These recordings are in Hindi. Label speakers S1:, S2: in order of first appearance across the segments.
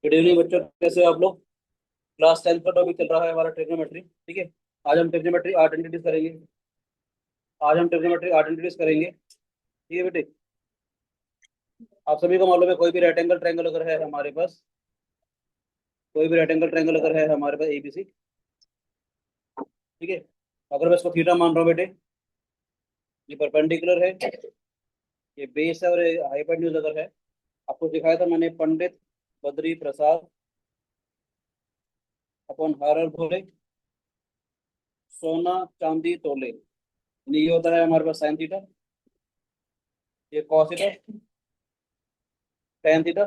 S1: गुड इवनिंग बच्चों, कैसे हो आप लोग। क्लास 10 का टॉपिक चल रहा है हमारा ट्रिग्नोमेट्री। ठीक है। आज हम ट्रिग्नोमेट्री आइडेंटिटीज करेंगे। आज हम ट्रिग्नोमेट्री आइडेंटिटीज करेंगे। ठीक है बेटे। आप सभी को मालूम है, कोई भी रेक्टेंगल ट्रायंगल अगर है हमारे पास, कोई भी रेक्टेंगल ट्रायंगल अगर है हमारे पास एबीसी। ठीक है। अगर मैं इसको थीटा मान रहा हूँ बेटे, ये परपेंडिकुलर है, ये बेस है और ये हाइपोटेन्यूज अगर है। आपको दिखाया था मैंने, पंडित बद्री प्रसाद अपॉन हर भोले, सोना चांदी तोले। यानी ये होता है हमारे पास साइन थीटा, ये कॉस थीटा, टेन थीटा,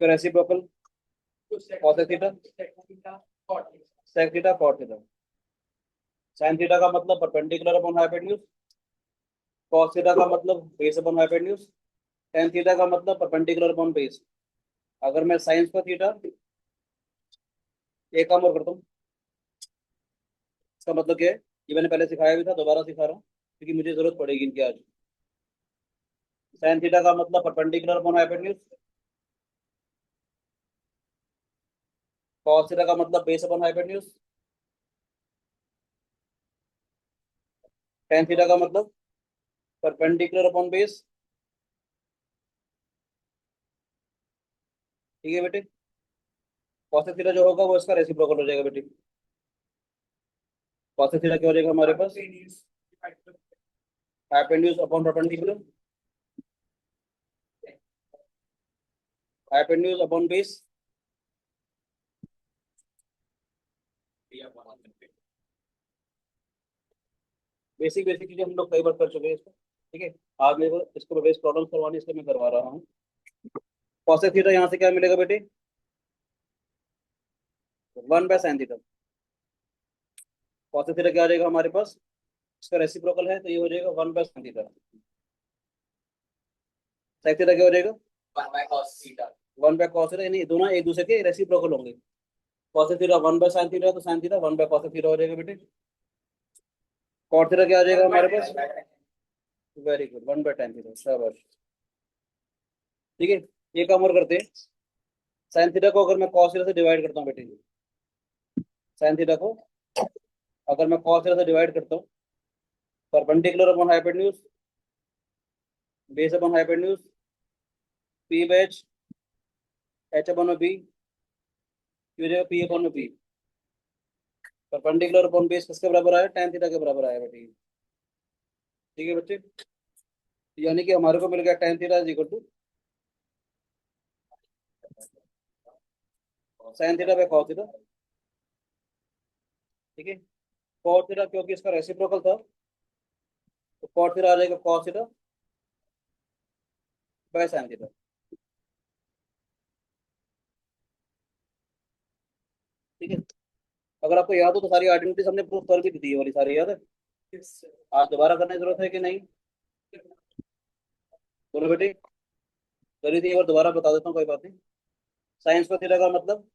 S1: फिर reciprocal cos theta, sec theta, cot theta. Sine theta का मतलब perpendicular upon hypotenuse, cos theta का मतलब base upon hypotenuse, tan theta का मतलब परपेंडिकुलर अपॉन बेस। अगर मैं साइन स्क्वायर थीटा, एक काम और करता हूँ, इसका मतलब क्या है, ये मैंने पहले सिखाया भी था, दोबारा सिखा रहा हूँ क्योंकि मुझे जरूरत पड़ेगी इनकी आज। साइन थीटा का मतलब perpendicular upon hypotenuse, cos theta का मतलब base upon hypotenuse, tan theta का मतलब परपेंडिकुलर अपॉन बेस। ठीक है बेटे। कॉस थीटा जो होगा वो इसका रेसिप्रोकल हो जाएगा बेटे। कॉस थीटा क्या हो जाएगा हमारे पास, hypotenuse upon perpendicular, hypotenuse upon base. Basic basic चीजें हम लोग कई बार कर चुके हैं इसको। ठीक है। आज मेरे को इसको बेस प्रॉब्लम करवानी है, इसलिए मैं करवा रहा हूँ। कॉसेक थीटा यहाँ से क्या मिलेगा बेटे, one by sine theta. Cosec theta क्या आ जाएगा हमारे पास, इसका रेसिप्रोकल है तो ये हो जाएगा one by sine theta. Sine theta क्या हो जाएगा, वन बाय कॉस थीटा, यानी दोनों एक दूसरे के रेसिप्रोकल होंगे। Cosec theta one by sine theta, तो sine theta one by cosec theta हो जाएगा बेटे। कॉट थीटा क्या आ जाएगा हमारे पास, very good, one by tan theta, शाबाश। ठीक है। ये काम और करते हैं, साइन थीटा को अगर मैं कॉस थीटा से डिवाइड करता हूँ बेटे, साइन थीटा को अगर मैं कॉस थीटा से डिवाइड करता हूँ, perpendicular upon hypotenuse, base upon hypotenuse, P by H H upon B, की हो जाएगा P upon B. Perpendicular upon base किसके बराबर आया, टेन थीटा के बराबर आया बेटे। ठीक है बच्चे। यानी कि हमारे को मिल गया tan theta is equal to sine theta by cos theta. ठीक है। कॉट थीटा क्योंकि इसका रेसिप्रोकल था, तो कॉट थीटा आ जाएगा cos theta by sine theta. ठीक है। अगर आपको याद हो तो सारी आइडेंटिटीज हमने प्रूव कर भी दी थी, ये वाली सारी याद है। आज दोबारा करने की जरूरत है कि नहीं, बोलो बेटे। करी थी, एक बार दोबारा बता देता हूँ, कोई बात नहीं। साइंस पर थीटा का मतलब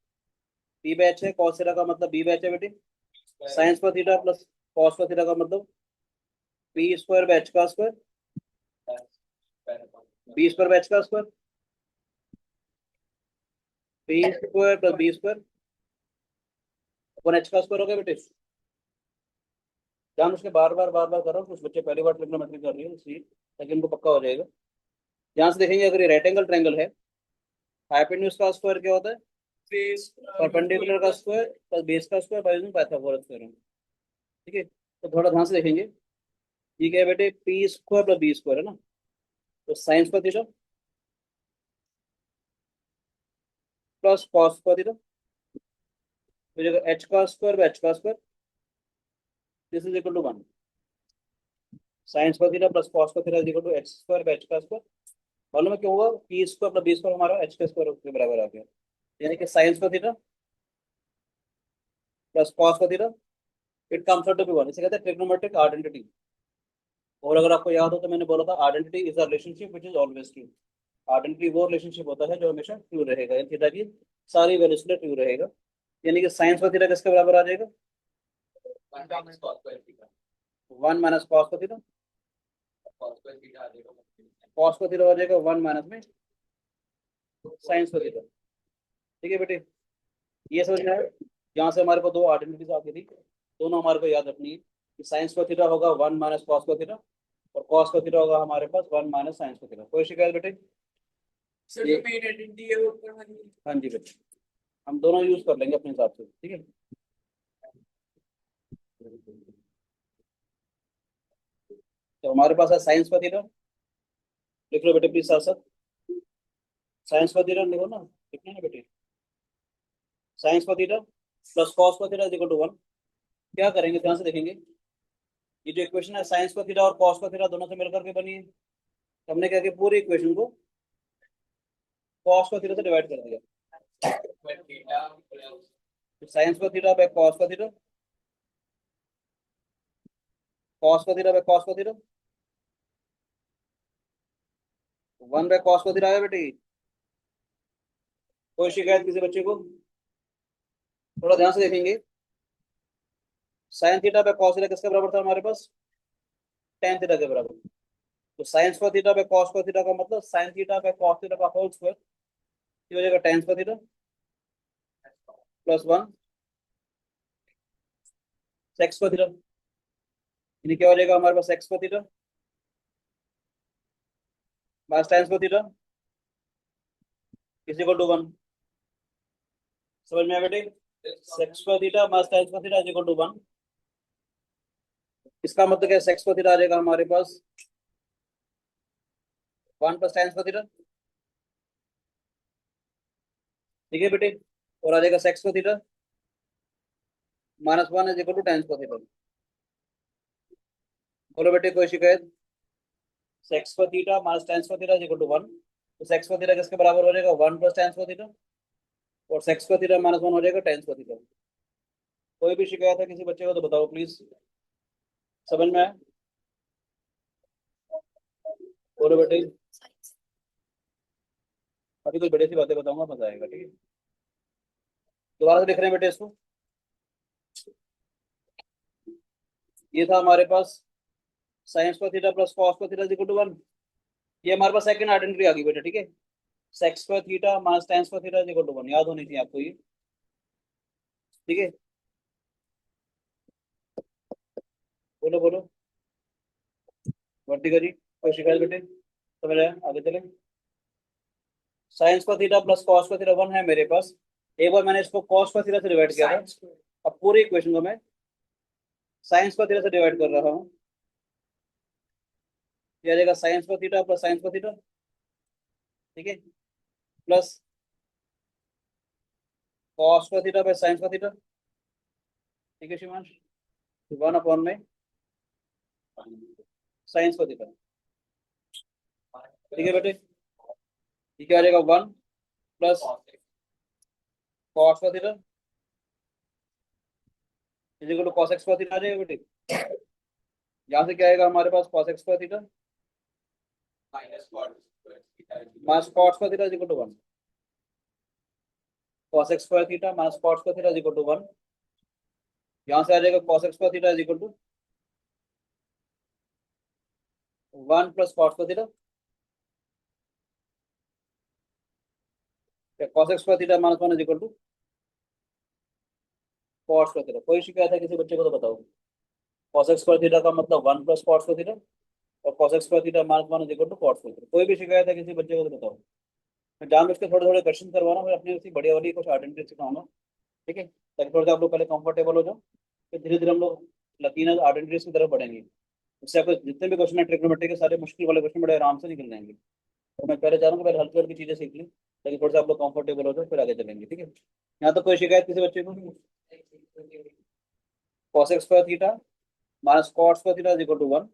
S1: पी बैच है, कॉस थीटा का मतलब बी बैच है बेटे। साइंस पर थीटा प्लस कॉस पर थीटा का मतलब पी स्क्वायर बैच का स्क्वायर, बी स्क्वायर बैच का square, P square plus B square upon H का स्क्वायर हो गया बेटे। जान उसके बार बार कर रहा हूँ, कुछ बच्चे पहली बार ट्रिग्नोमेट्री कर रही है इसलिए, ताकि उनको पक्का हो जाएगा। यहाँ से देखेंगे, अगर ये रेक्टेंगल ट्रायंगल है, हाइपोटेन्यूज का स्क्वायर क्या होता है, परपेंडिकुलर का स्क्वायर प्लस बेस का square by using Pythagoras theorem. ठीक है। तो थोड़ा ध्यान से देखेंगे, ये क्या है बेटे, P square plus B square है ना, तो sine square theta plus cos square theta, तो जगह एच का स्क्वायर बाय एच का square, this is equal to one. Sine square theta plus cos square theta is equal to H square by H का स्क्वायर। मालूम है क्यों हुआ, P square plus B square हमारा एच के स्क्वायर के बराबर आ गया। यानी कि sine square theta plus cos square theta, it comes out to be one. इसे कहते हैं ट्रिग्नोमेट्रिक आइडेंटिटी। और अगर आपको याद हो तो मैंने बोला था, identity is a relationship which is always true. Identity वो रिलेशनशिप होता है जो हमेशा ट्रू रहेगा, यानी थीटा की सारी वैल्यूज के लिए ट्रू रहेगा। यानी कि साइंस का थीटा किसके बराबर आ जाएगा, वन माइनस कॉस का थीटा, कॉस का थीटा हो जाएगा वन माइनस में साइंस को थीटा। ठीक है बेटे, ये समझ में आया। यहाँ से हमारे को दो आइडेंटिटीज आ गई थी, दोनों हमारे को याद रखनी है कि साइंस को थीटा होगा 1 - कॉस को थीटा, और कॉस को थीटा होगा हमारे पास 1 - साइंस को थीटा। कोई शिकायत बेटे?
S2: सर जो मेन आइडेंटिटी है वो ऊपर वाली।
S1: हाँ जी बेटे, हम दोनों यूज कर लेंगे अपने हिसाब से, ठीक है। तो हमारे पास है साइंस का थीटा, लिख लो बेटे प्लीज साथ साथ। साइंस का थीटा लिखो ना, लिखना है ना बेटे। साइंस का थीटा प्लस कॉस का थीटा इक्वल टू 1। क्या करेंगे, ध्यान से देखेंगे। ये जो इक्वेशन है साइंस का थीटा और कॉस का थीटा दोनों से मिलकर के बनी है। तो हमने क्या किया, पूरी इक्वेशन को कॉस का थीटा से डिवाइड कर दिया। साइंस का थीटा बाय कॉस का थीटा, कॉस का थीटा बाय कॉस का थीटा, 1/cos का थीटा आया बेटे। कोई शिकायत किसी बच्चे को? थोड़ा ध्यान से देखेंगे। Sign theta by cos theta किसके बराबर था हमारे पास? टेन थीटा के बराबर। तो साइंस का थीटा बाय कॉस का थीटा का मतलब sign theta by cos theta का होल स्क्वायर, ये हो जाएगा टेन का थीटा प्लस 1 सेक्स का थीटा। यानी क्या हो जाएगा हमारे पास, एक्स का थीटा माइनस टेन का थीटा इज इक्वल टू 1। समझ में आया बेटे? सेक्स का थीटा माइनस टेन का थीटा इज इक्वल टू 1। इसका मतलब क्या, सेक्स का थीटा आ जाएगा हमारे पास 1 + टेन का थीटा। ठीक है बेटे, और आ जाएगा सेक्स का theta -1 is equal to tan का थीटा। बोलो बेटे कोई शिकायत? सेक्स का थीटा माइनस टेन का थीटा इज इक्वल टू 1। तो सेक्स का थीटा किसके बराबर हो जाएगा, 1 + टेन का थीटा, और सेक्स का थीटा -1 हो जाएगा टेन का थीटा। कोई भी शिकायत है किसी बच्चे को तो बताओ प्लीज। समझ में आया? बोलो बेटे। अभी कोई बड़ी सी बातें बताऊंगा, मजा आएगा, ठीक है। दोबारा से लिख रहे हैं बेटे इसको। ये था हमारे पास साइंस का थीटा प्लस कॉस का थीटा इक्वल टू 1। ये हमारे पास सेकंड आइडेंटिटी आ गई बेटे, ठीक है। सेक्स का थीटा माइनस टेंस का थीटा इक्वल टू 1 याद होनी चाहिए आपको ये, ठीक है। बोलो बोलो, वर्ती करी कोई शिकायत बेटे? समझ आया, आगे चले। साइंस का थीटा प्लस कॉस का थीटा 1 है मेरे पास। एक बार मैंने इसको कॉस का थीटा से डिवाइड किया था, अब पूरी इक्वेशन को मैं साइंस का थीटा से डिवाइड कर रहा हूँ। यह आ जाएगा साइंस का थीटा प्लस साइंस का थीटा, ठीक है, प्लस कॉस का थीटा बाय साइंस का थीटा। ठीक है शिवांश, 1 में साइंस का थीटा। ठीक है बेटे, ये क्या आ जाएगा 1 प्लस कॉस का theta is equal to cosec का थीटा आ जाएगा बेटे। यहाँ से क्या आएगा हमारे पास, कॉस एक्स का थीटा माइनस कॉस का theta is equal to 1। Cosec square theta minus cos का थीटा इज इक्वल टू 1। यहाँ से आ जाएगा कॉस एक्स का theta is equal to 1 plus cos का थीटा, कॉस एक्स का theta minus 1 is equal to cos का थीटा। कोई शिकायत है किसी बच्चे को तो बताओ। कॉस एक्स स्क्वायर थीटा का मतलब 1 प्लस कॉस का थीटा, और cos x square theta minus 1 is equal to cos theta. कोई भी शिकायत है किसी बच्चे को तो बताओ। मैं जानबूझ के थोड़े थोड़े क्वेश्चन करवाना, मैं अपनी उसी बढ़िया वाली कुछ आइडेंटिटी सिखाऊंगा, ठीक है, ताकि थोड़ा सा आप लोग पहले कंफर्टेबल हो जाओ, फिर धीरे धीरे हम लोग लकीन आइडेंटिटीज की तरफ बढ़ेंगे। उससे आपको जितने भी क्वेश्चन है ट्रिग्नोमेट्री के सारे मुश्किल वाले क्वेश्चन बड़े आराम से निकल जाएंगे। तो मैं पहले चाह रहा हूँ कि पहले हल्की हल्की चीजें सीख लें, ताकि थोड़ा सा आप लोग कंफर्टेबल हो जाओ, फिर आगे चलेंगे, ठीक है। यहाँ तो कोई शिकायत किसी बच्चे को? cos x square theta minus cot square theta is equal to 1।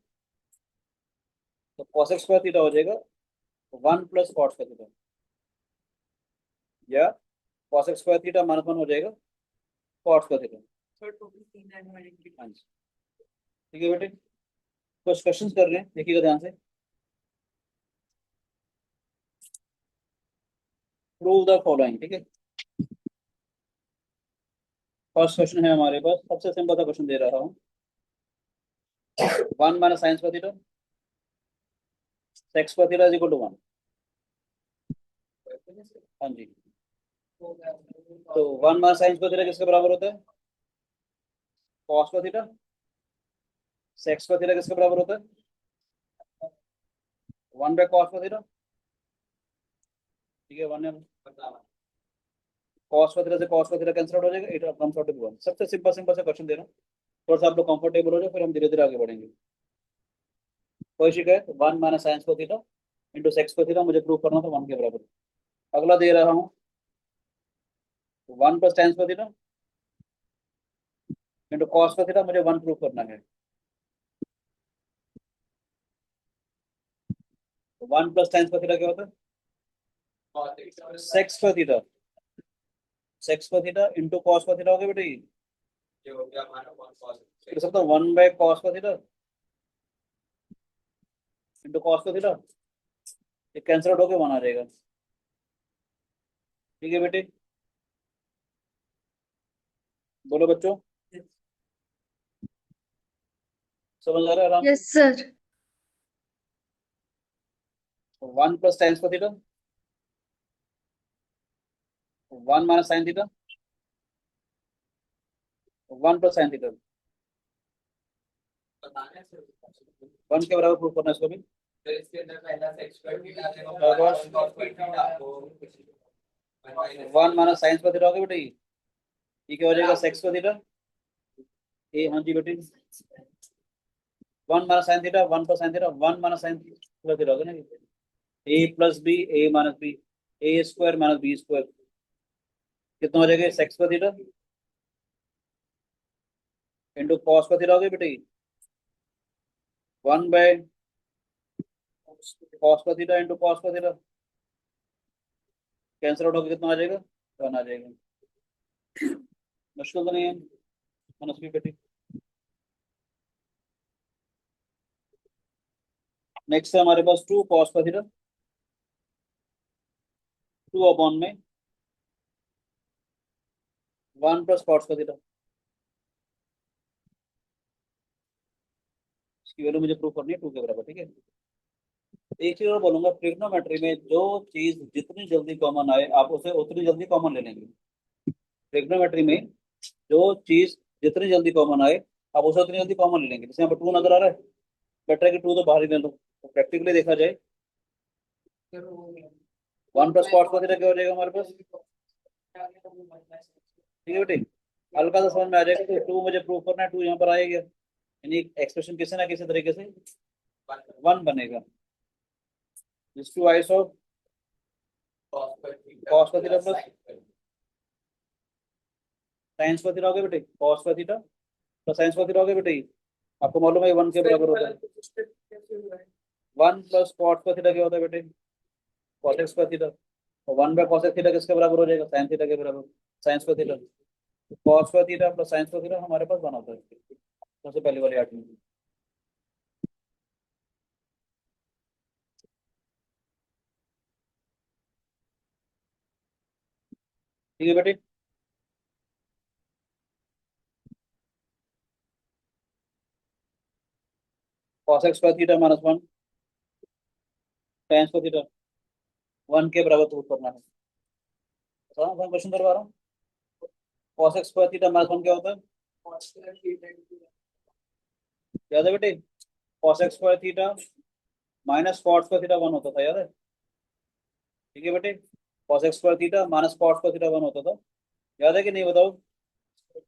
S1: तो cos x स्क्वायर थीटा हो जाएगा 1 प्लस cot स्क्वायर थीटा, या cos x square theta minus 1 हो जाएगा cot स्क्वायर थीटा। हाँ जी, ठीक है बेटे, कुछ क्वेश्चंस कर रहे हैं, देखिएगा ध्यान से। प्रूव द फॉलोइंग, ठीक है। फर्स्ट क्वेश्चन है हमारे पास, सबसे सिंपल सा क्वेश्चन दे रहा हूँ। 1 माइनस साइंस का थीटा सेक्स का थीटा इज इक्वल टू 1। हाँ जी, तो 1 माइनस साइन स्क्वायर थीटा किसके बराबर होता है? Cos square theta. Sec square theta किसके बराबर होता है? 1 बाय कॉस स्क्वायर थीटा। ठीक है, 1 कॉस स्क्वायर थीटा से cos square theta cancel out हो जाएगा, it comes out to be 1। सबसे सिंपल सिंपल सा क्वेश्चन दे रहा हूँ, थोड़ा सा आप लोग कंफर्टेबल हो जाए, फिर हम धीरे धीरे आगे बढ़ेंगे। कोई शिकायत? 1 minus sine square theta into sec square theta मुझे प्रूव करना था 1 के बराबर। अगला दे रहा हूँ 1 plus tan square theta into cos square theta, मुझे 1 प्रूव करना है। 1 प्लस tan स्क्वायर थीटा क्या होता है? Sec square theta. Sec square theta into cos square theta हो गया बेटा ये। लिख सकता हूँ 1 by cos square theta into cos square theta, ये कैंसिल आउट होकर 1 आ जाएगा। ठीक है बेटे, बोलो बच्चों, समझ आ रहा है आराम से?
S3: Yes sir.
S1: 1 plus tan square theta, 1 minus sine theta, 1 plus sine theta, 1 के बराबर प्रूव करना है इसको भी। One minus sine square theta हो गया बेटा ये क्या हो जाएगा? Sex square theta. ए हाँ जी बेटे, 1 minus sine theta, 1 plus sine theta, 1 minus sine square theta हो गया ना, ए plus B, A minus B, A square minus B square, कितना हो जाएगा? Sex square theta into cos square theta हो गया बेटे 1 by cos square theta into cos square theta, cancel out होकर कितना आ जाएगा? 1 आ जाएगा। मुश्किल तो नहीं है मनस्वी बेटी। नेक्स्ट है हमारे पास 2 कॉस स्क्वायर थीटा, 2 अपॉन में 1 प्लस कॉस स्क्वायर थीटा। इसकी वैल्यू मुझे प्रूव करनी है 2 के बराबर। ठीक है, एक चीज और बोलूंगा, ट्रिग्नोमेट्री में जो चीज जितनी जल्दी कॉमन आए आप उसे उतनी जल्दी कॉमन ले लेंगे। ट्रिग्नोमेट्री में जो चीज जितनी जल्दी कॉमन आए आप उसे उतनी जल्दी कॉमन ले लेंगे। जैसे यहाँ पर 2 नजर आ रहा है, बेटर है कि 2 तो बाहर ही ले लो। तो प्रैक्टिकली देखा जाए 1 प्लस कॉस स्क्वायर थीटा क्या हो जाएगा हमारे पास? ठीक है बेटे, हल्का सा समझ में आ जाएगा। तो 2 मुझे प्रूव करना है, 2 यहाँ पर आएगा, यानी एक्सप्रेशन किसी ना किसी तरीके से 1 बनेगा। इस two ice of cos square theta plus sine square theta हो गया बेटे, cos square theta plus sine square theta हो गया बेटे। आपको मालूम है 1 के बराबर होता है। 1 प्लस कॉस स्क्वायर थीटा क्या होता है बेटे? Cos square theta. और 1 बाय कॉस थीटा किसके बराबर हो जाएगा? साइन थीटा के बराबर, साइन स्क्वायर थीटा। तो cos square theta plus sine square theta हमारे पास 1 होता है। सबसे पहली वाली आठ में। ठीक है बेटे, cos square theta minus 1 sign square theta 1 के बराबर प्रूव करना है। क्वेश्चन करवा रहा हूँ, कॉस स्क्वायर थीटा माइनस 1 क्या होता है? याद है बेटे? Cos square theta minus cot square theta 1 होता था, याद है? ठीक है बेटे, cos square theta minus cot square theta 1 होता था, याद है कि नहीं बताओ?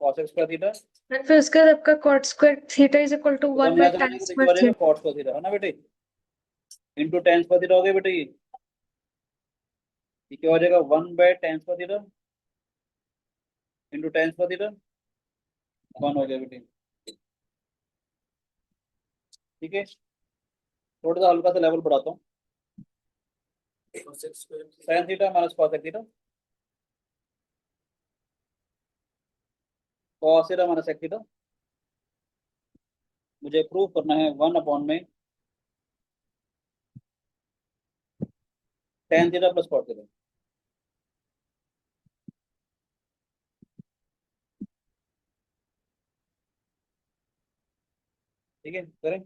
S1: कॉस स्क्वायर थीटा,
S3: और फिर उसके बाद आपका cot square theta is equal to
S1: तो
S3: 1
S1: हम
S3: बाय
S1: यहाँ से
S3: tan
S1: बनेंगे, देखिए
S3: स्क्वायर
S1: बनेगा
S3: थीटा।
S1: कॉट स्क्वायर थीटा है ना बेटे, इंटू tan स्क्वायर थीटा हो गया बेटे ये क्या हो जाएगा? 1 by tan square theta into tan square theta 1 हो गया बेटे। ठीक है, थोड़ा सा हल्का सा लेवल बढ़ाता हूँ, sine theta minus cos theta, cos theta minus sec theta, मुझे प्रूव करना है 1 अपॉन में tan theta plus cot theta. ठीक है, करें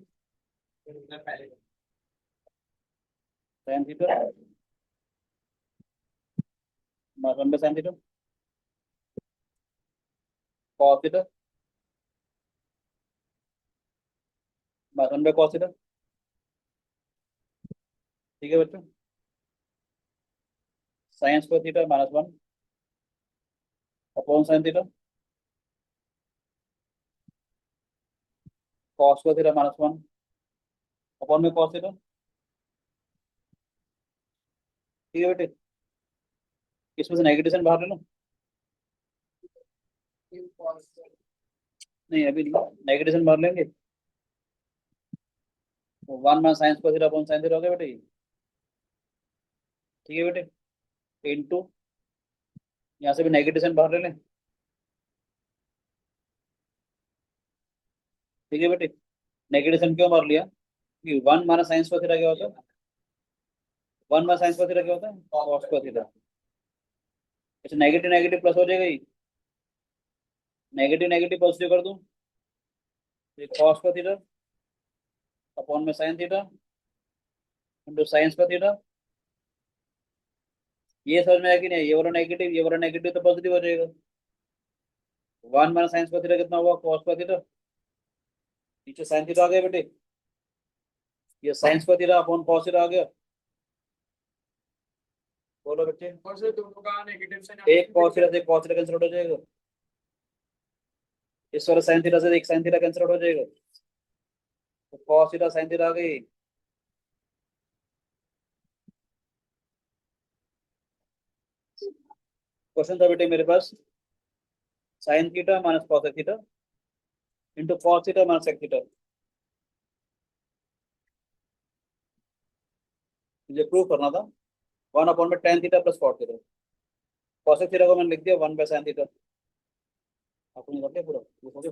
S1: tan theta minus one by sine theta cos theta minus one by cos theta. ठीक है बच्चों, sine square theta minus one upon sine theta cos square theta minus one upon में कॉस थीटा। ठीक है बेटे, इसमें से नेगेटिव साइन बाहर ले लो। नहीं अभी नहीं, नेगेटिव साइन बाहर लेंगे तो one minus sine square theta upon sine theta हो गया बेटे ये। ठीक है बेटे, इंटू यहाँ से भी नेगेटिव साइन बाहर ले लें। ठीक है बेटे, नेगेटिव साइन क्यों बाहर लिया कि one minus sine square theta क्या होता है, one minus sine square theta क्या होता है कॉस स्क्वायर थीटा। अच्छा नेगेटिव नेगेटिव प्लस हो जाएगा ये, नेगेटिव नेगेटिव पॉजिटिव कर दूं, ये कॉस स्क्वायर थीटा अपॉन में sine theta into sine square theta. ये समझ में आया कि नहीं, ये वाला नेगेटिव ये वाला नेगेटिव तो पॉजिटिव हो जाएगा। One minus sine square theta कितना हुआ कॉस स्क्वायर थीटा, नीचे साइन थीटा आ गया बेटे, ये sine square theta upon cos theta आ गया। बोलो बच्चे,
S2: और से दोनों का नेगेटिव साइन
S1: एक कॉस थीटा से एक कॉस थीटा कैंसिल आउट हो जाएगा, इस वाले साइन थीटा से एक साइन थीटा कैंसिल आउट हो जाएगा, तो कॉस थीटा साइन थीटा आ गई। क्वेश्चन था बेटे मेरे पास, sine theta minus cos theta into cos theta minus sec theta, मुझे प्रूव करना था। वन अपॉन में tan theta plus cot theta, cos theta को मैंने लिख दिया वन बाय साइन थीटा, आपने कर लिया पूरा लिखोगे।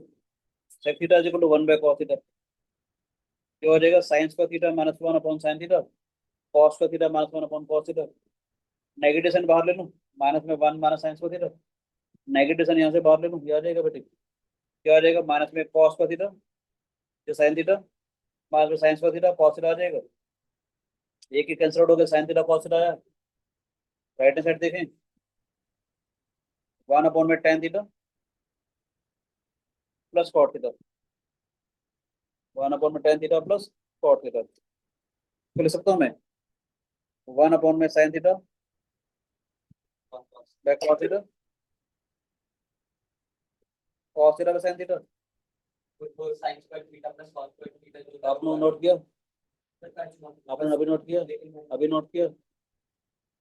S1: Sec theta is equal to one by cos theta, क्या हो जाएगा sine square theta minus one upon sine theta cos square theta minus one upon cos theta. Negative sign बाहर ले लूँ, माइनस में one minus sine square theta, negative sign यहाँ से बाहर ले लूँ, ये आ जाएगा बेटे, क्या आ जाएगा माइनस में कॉस स्क्वायर थीटा जो साइन थीटा माइनस में sine square theta cos theta आ जाएगा। एक ही कैंसिल आउट हो गया, साइन थीटा कॉस थीटा आया। राइट हैंड साइड देखें, वन अपॉन में tan theta plus cot theta, one upon में tan theta plus cot theta, तो लिख सकता हूँ मैं वन अपॉन में sine theta by cot theta cos theta by sine theta.
S2: Sine square theta plus cos square theta
S1: आपने नोट किया, आपने अभी नोट किया, अभी नोट किया,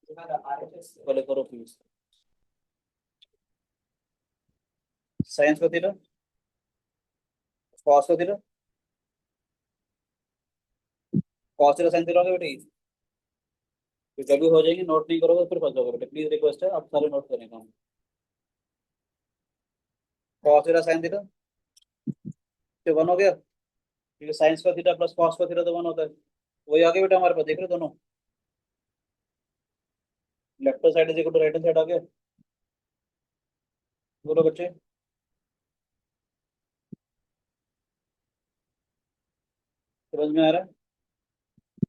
S1: पहले करो please. Sign square theta cos square theta cos theta sine theta होगा बेटे, तो जब भी हो जाएंगे नोट नहीं करोगे फिर फंस जाओगे बेटे, प्लीज रिक्वेस्ट है आप सारे नोट करने का। कॉस थीटा साइन थीटा तो वन हो गया, क्योंकि sign square theta plus cos square theta तो वन होता है, वही आगे बेटा हमारे पास देख रहे हो दोनों, left side is equal to right hand side आ गया। बोलो बच्चे, समझ में आ रहा है,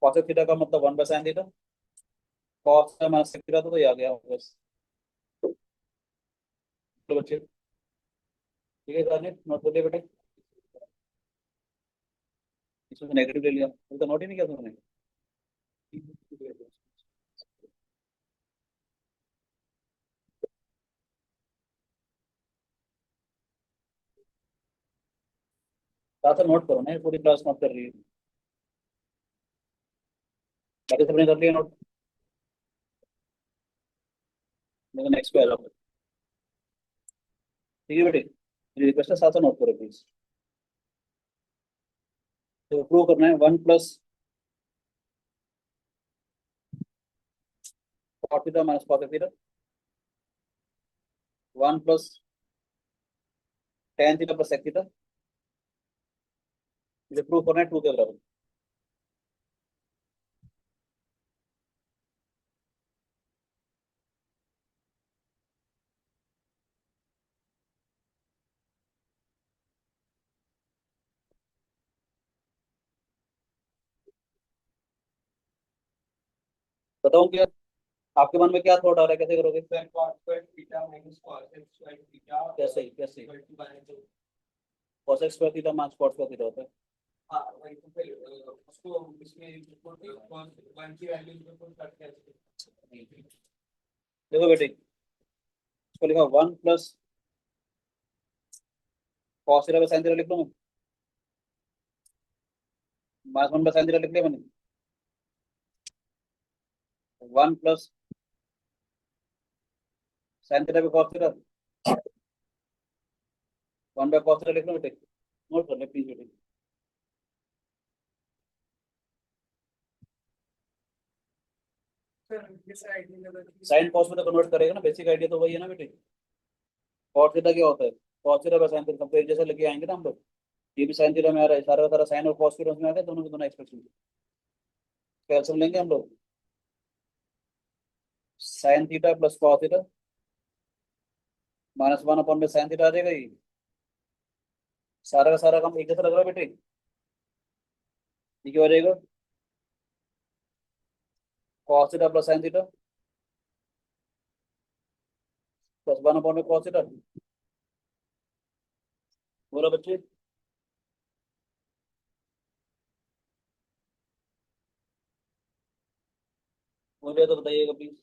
S1: कॉस थीटा का मतलब one by sine theta, cos minus theta तो ये आ गया बस। तो बच्चे ठीक है, सारे नोट कर लिया बेटे, इसमें नेगेटिव ले लिया, अभी तो नोट ही नहीं किया तुमने। साथ नोट करो ना, ये पूरी क्लास नोट कर रही है, बाकी सबने कर लिया नोट, मैं नेक्स्ट पे आ जाऊंगा। ठीक है बेटे, मेरी रिक्वेस्ट है साथ नोट करो प्लीज। तो प्रूव करना है one plus cot theta minus cot theta, one plus tan theta plus sec theta, मुझे प्रूव करना है टू के बराबर। बताऊं क्या, आपके मन में क्या थॉट आ रहा है, कैसे करोगे?
S2: Then cos square theta minus cos square theta
S1: कैसे कैसे?
S2: equal to 1/2।
S1: cos x square theta minus cos square theta होता है।
S2: हाँ वही तो फिर उसको इसमें cos 1 की वैल्यू को पुट करके ऐसे।
S1: देखो बेटे, इसको लिखा 1 plus cos theta by sin theta लिख लो, मैं माइनस 1 बाय sin थीटा लिख लिया मैंने। 1 plus sin theta by cos theta, 1 by cos theta लिख लो बेटे, नोट कर ले प्लीज बेटे। साइन cos में तो कन्वर्ट करेगा ना, बेसिक आइडिया तो वही है ना बेटे। cos थीटा क्या होता है? cos theta by sin theta, सबको एक जैसा लेके आएंगे ना हम लोग। ये भी sin थीटा में आ रहा है, सारा का सारा साइन और cos के टर्म्स में आ गया, दोनों के दोनों एक्सप्रेशन कैल्सियम लेंगे हम लोग। sin theta plus cos theta minus 1 upon में sin थीटा आ जाएगा। ये सारा का सारा काम एक जैसा लग रहा है बेटे, ये क्या हो जाएगा? cos theta plus sin theta plus 1 upon में cos थीटा। बोलो बच्चे। मुझे तो बताइएगा प्लीज,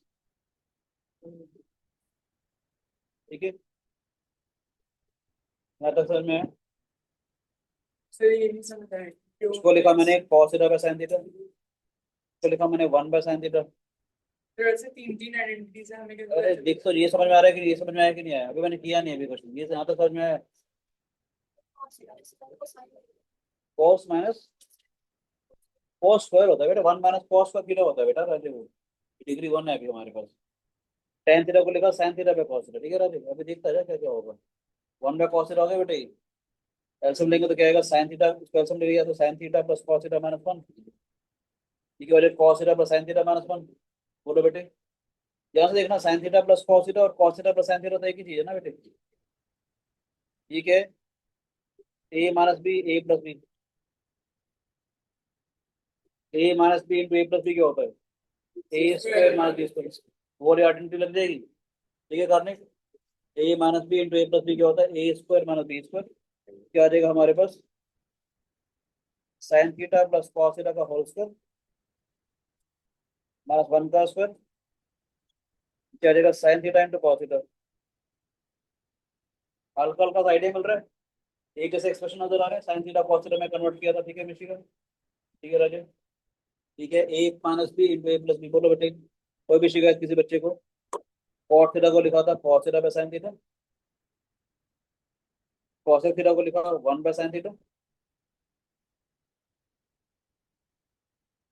S1: ठीक है? यहाँ तक समझ में है?
S2: सर ये नहीं समझ आया
S1: उसको लिखा मैंने cos theta by sin theta, उसको लिखा मैंने 1 बाय sin थीटा।
S2: फिर ऐसे तीन तीन आइडेंटिटीज है हमें कैसे
S1: अरे देख, तो ये समझ में आ रहा है कि ये समझ में आया कि नहीं आया? अभी मैंने किया नहीं अभी क्वेश्चन, ये यहाँ तक समझ में आया। cos माइनस cos स्क्वायर होता है बेटा, 1 माइनस cos का थीटा होता है बेटा राजीव। डिग्री 1 है अभी हमारे पास। tan थीटा को लिखा sin theta by cos theta, ठीक है राजीव? अभी देखता है क्या क्या होगा। 1 बाय cos थीटा हो गया बेटे। एल्सियम लेंगे तो क्या आएगा? sin थीटा, उसको एल्सियम ले लिया तो sin theta plus cos theta minus 1, ठीक है? cos theta plus sin theta minus 1। बोलो बेटे, ध्यान से देखना, sin theta plus cos theta और cos theta plus sin theta तो एक ही चीज है ना बेटे। ठीक है, a minus B A plus B, A minus B into A plus B क्या होता है? A square minus B square. वो आइडेंटिटी लग जाएगी, ठीक है करने। A minus B into A plus B क्या होता है? A square minus B square. क्या आ जाएगा हमारे पास? Sine theta plus cos theta का होल स्क्वायर माइनस 1 का स्क्वायर। क्या आ जाएगा? Sine theta into cos theta. हल्का हल्का आइडिया मिल रहा है, एक जैसे एक्सप्रेशन नजर आ रहा है। साइन थीटा कॉस थीटा में कन्वर्ट किया था, ठीक है मिशिका? ठीक है राजे? ठीक है, A minus B into A plus B. बोलो बेटे, कोई भी शिकायत किसी बच्चे को? कॉस थीटा को लिखा था cos theta by sine theta, cosec theta को लिखा 1 by sine theta,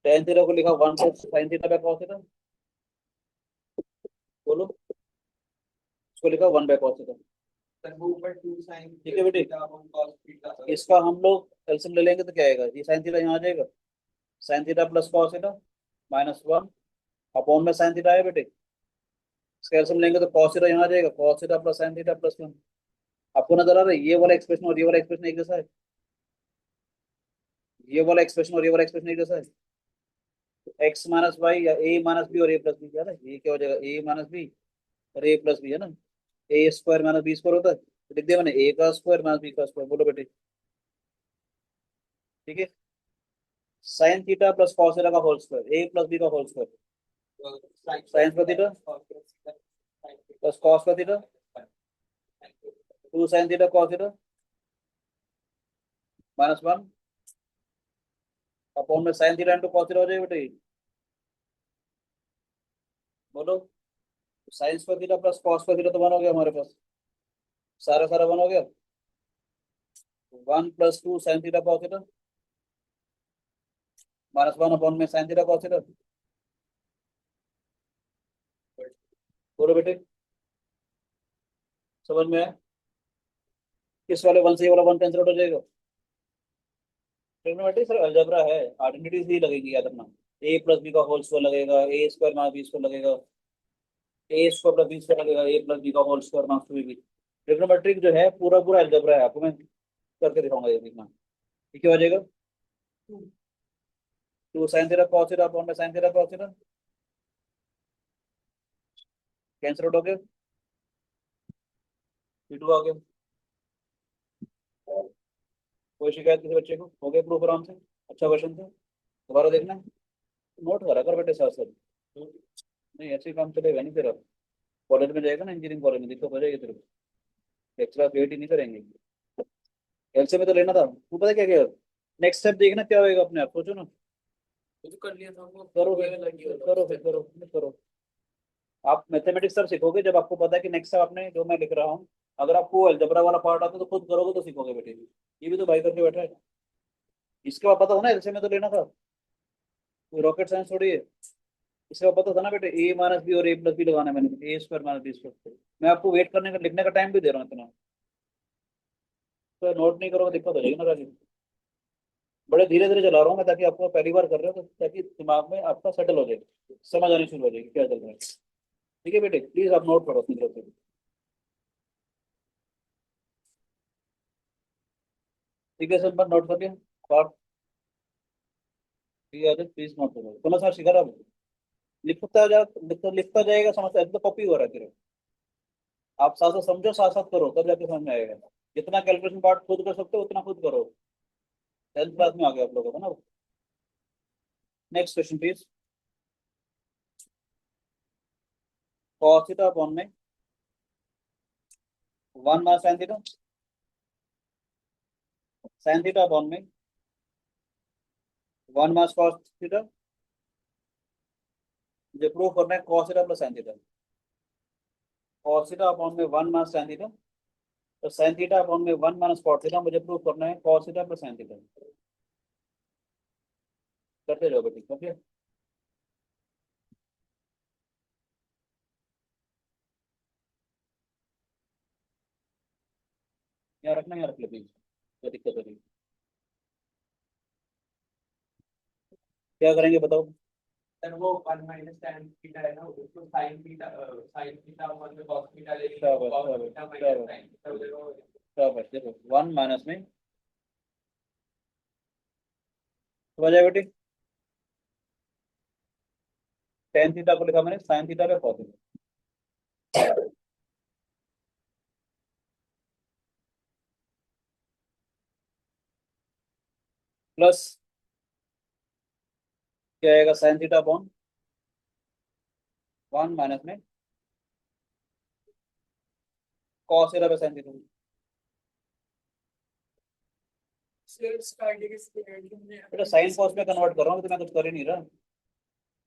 S1: tan theta को लिखा 1 plus sign theta by cos theta. बोलो, उसको लिखा 1 बाय कॉस थीटा।
S2: सर वो ऊपर 2 sin
S1: ठीक है बेटे,
S2: थीटा अपन cos थीटा
S1: इसका हम लोग एल्सियम ले लेंगे तो क्या आएगा? ये साइन थीटा यहाँ आ जाएगा, sine theta plus cos theta minus 1 upon में साइन थीटा है बेटे। इसका एल्सियम लेंगे तो कॉस थीटा यहाँ आ जाएगा, cos theta plus sign theta plus 1। आपको नजर आ रहा है ये वाला एक्सप्रेशन और ये वाला एक्सप्रेशन एक जैसा है? ये वाला एक्सप्रेशन और ये वाला एक्सप्रेशन एक जैसा है? एक्स माइनस वाई या ए माइनस बी और ए प्लस बी, क्या है ये? क्या हो जाएगा? ए माइनस बी और ए प्लस बी है ना। A square minus B square होता है, तो लिख दिया मैंने ए का स्क्वायर माइनस बी का स्क्वायर। बोलो बेटे, ठीक है? Sine theta plus cos theta का whole square, A plus B का होल स्क्वायर साइन का थीटा प्लस कॉस का theta 2 sine theta cos theta minus 1 upon में sine theta into cos theta हो जाएगा बेटे। बोलो, sine square theta plus cos square theta तो 1 हो गया हमारे पास, सारा सारा 1 हो गया। 1 plus 2 sine theta cos theta minus 1 upon में साइन थीटा कॉस थीटा। बोलो बेटे, समझ में आया? किस वाले 1 से ये वाला 1 कैंसिल आउट हो जाएगा। ट्रिग्नोमेट्री सर अलजेब्रा है, आइडेंटिटीज ही लगेगी, याद रखना। ए प्लस बी का होल स्क्वायर लगेगा, A square minus B square लगेगा, A square plus B square लगेगा, ए प्लस बी का whole square minus 2ab। Trigonometric जो है पूरा पूरा अलजेब्रा है, आपको मैं करके दिखाऊंगा, ये देखना। ये क्या हो जाएगा? 2 sine theta cos theta upon में sine theta cos theta cancel out हो गया, C2 आ गया। कोई शिकायत किसी बच्चे को? हो गया प्रूफ आराम से? अच्छा क्वेश्चन था, दोबारा देखना, नोट करा कर बेटे साथ साथ। नहीं ऐसे ही काम चलेगा नहीं तेरा, कॉलेज में जाएगा ना, इंजीनियरिंग कॉलेज में दिक्कत हो जाएगी तेरे को, एक्स्ट्रा वेट ही नहीं करेंगे। एलसी में तो लेना था, तू पता क्या क्या, नेक्स्ट स्टेप देखना क्या होएगा अपने आप, सोचो ना।
S2: वो तो कर लिया था वो,
S1: करो फिर, करो फिर, करो करो। आप मैथमेटिक्स तब सीखोगे जब आपको पता है कि नेक्स्ट स्टेप आपने जो मैं लिख रहा हूँ, अगर आपको अलजबरा वाला पार्ट आता है तो खुद करोगे तो सीखोगे बेटे। ये भी तो भाई करके बैठा है, इसके बाद पता हो ना एलसी में तो लेना था, कोई रॉकेट साइंस थोड़ी है। इसका पता था ना बेटे, ए माइनस बी और ए प्लस बी लगाना है मैंने, ए स्क्वायर माइनस बी स्क्वायर। मैं आपको वेट करने का, लिखने का टाइम भी दे रहा हूँ इतना, तो नोट नहीं करोगे दिक्कत हो जाएगी ना राजू। बड़े धीरे धीरे चला रहा हूँ मैं, ताकि आपको पहली बार कर रहे हो तो ताकि दिमाग में आपका सेटल हो जाए, समझ आनी शुरू हो जाएगी क्या चल रहा है। ठीक है बेटे, प्लीज आप नोट करो अपनी तरफ से। ठीक है सर, नोट कर लिया बात, ठीक है प्लीज नोट करो, समझ सर सिखा रहा हूँ। लिखता जा, लिखता जाएगा, समझता तो कॉपी हो रहा है तेरे, आप साथ साथ समझो, साथ साथ करो, तब जाके समझ में आएगा। जितना कैलकुलेशन पार्ट खुद कर सकते हो उतना खुद करो, 10th क्लास में आ गया आप लोगों को ना। Next question please. cos theta upon में 1 minus sin theta, sin theta upon में 1 माइनस cos थीटा, मुझे प्रूव करना है cos theta plus sin theta. cos theta upon में 1 माइनस sin थीटा, तो sin थीटा अपॉन में 1 माइनस cos थीटा, मुझे प्रूव करना है cos theta plus sin theta. करते जाओ बेटी, ओके। यहाँ रखना, यहाँ रख लो प्लीज, क्या दिक्कत हो रही है? क्या करेंगे बताओ?
S2: सर वो 1 माइनस tan थीटा है ना, उसको sin theta, sin theta one में cos थीटा ले
S1: क्या
S2: लीजिए,
S1: बात,
S2: cos
S1: क्या बात,
S2: थीटा
S1: क्या
S2: माइनस
S1: बात,
S2: sin थीटा हो जाएगा।
S1: क्या बात, देखो 1 माइनस में तो आ जाए बेटी, tan थीटा को लिखा मैंने sin थीटा पे cos थीटा, प्लस क्या आएगा sin थीटा अपॉन 1 माइनस में cos थीटा पे sin थीटा। बेटा साइन कॉस में कन्वर्ट कर रहा हूँ, तो मैं कुछ कर ही नहीं रहा।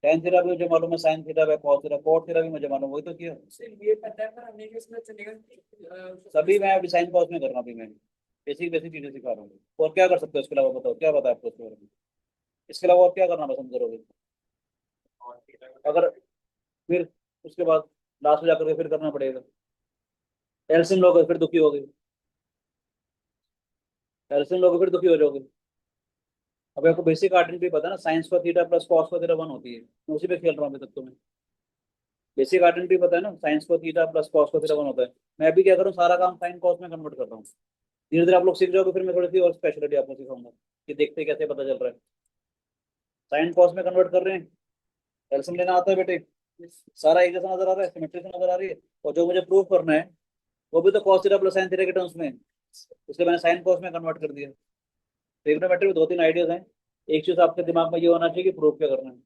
S1: tan थीटा भी मुझे मालूम है, sin थीटा पे cos थीटा, cot थीटा भी मुझे मालूम है, वही तो किया।
S2: ये पता है, पर हमें किसमें चलेगा
S1: सभी मैं अभी साइन कॉस में कर रहा हूँ, अभी मैं बेसिक बेसिक चीजें सिखा रहा हूँ। और क्या कर सकते हो इसके अलावा, बताओ क्या पता है आपको इसके बारे में, इसके अलावा और क्या करना पसंद करोगे? अगर फिर उसके बाद लास्ट में जाकर के फिर करना पड़ेगा, एल्सियम लोगे फिर दुखी हो गए, एल्सियम लोगे फिर दुखी हो जाओगे। अभी आपको बेसिक आइडेंटिटी पता है ना, साइंस का थीटा प्लस कॉस का थीटा 1 होती है, मैं उसी पे खेल रहा हूँ अभी तक तो मैं। बेसिक आइडेंटिटी पता है ना, साइंस को थीटा प्लस कॉस को थीटा 1 होता है। मैं अभी क्या करूँ, सारा काम साइन कॉस में कन्वर्ट कर रहा हूँ। धीरे धीरे आप लोग सीख जाओगे, फिर मैं थोड़ी सी और स्पेशलिटी आपको सिखाऊंगा कि देखते कैसे पता चल रहा है। साइन कॉस में कन्वर्ट कर रहे हैं, एल्सियम लेना आता है बेटे, सारा एक जैसा नजर आ रहा है, सिमेट्री से नजर आ रही है। और जो मुझे प्रूव करना है वो भी तो cos theta plus sine theta के टर्म्स में है, इसलिए मैंने साइन कॉस में कन्वर्ट कर दिया। ट्रिग्नोमेट्री में 2-3 आइडियाज हैं, एक चीज आपके दिमाग में ये होना चाहिए कि प्रूव क्या करना है।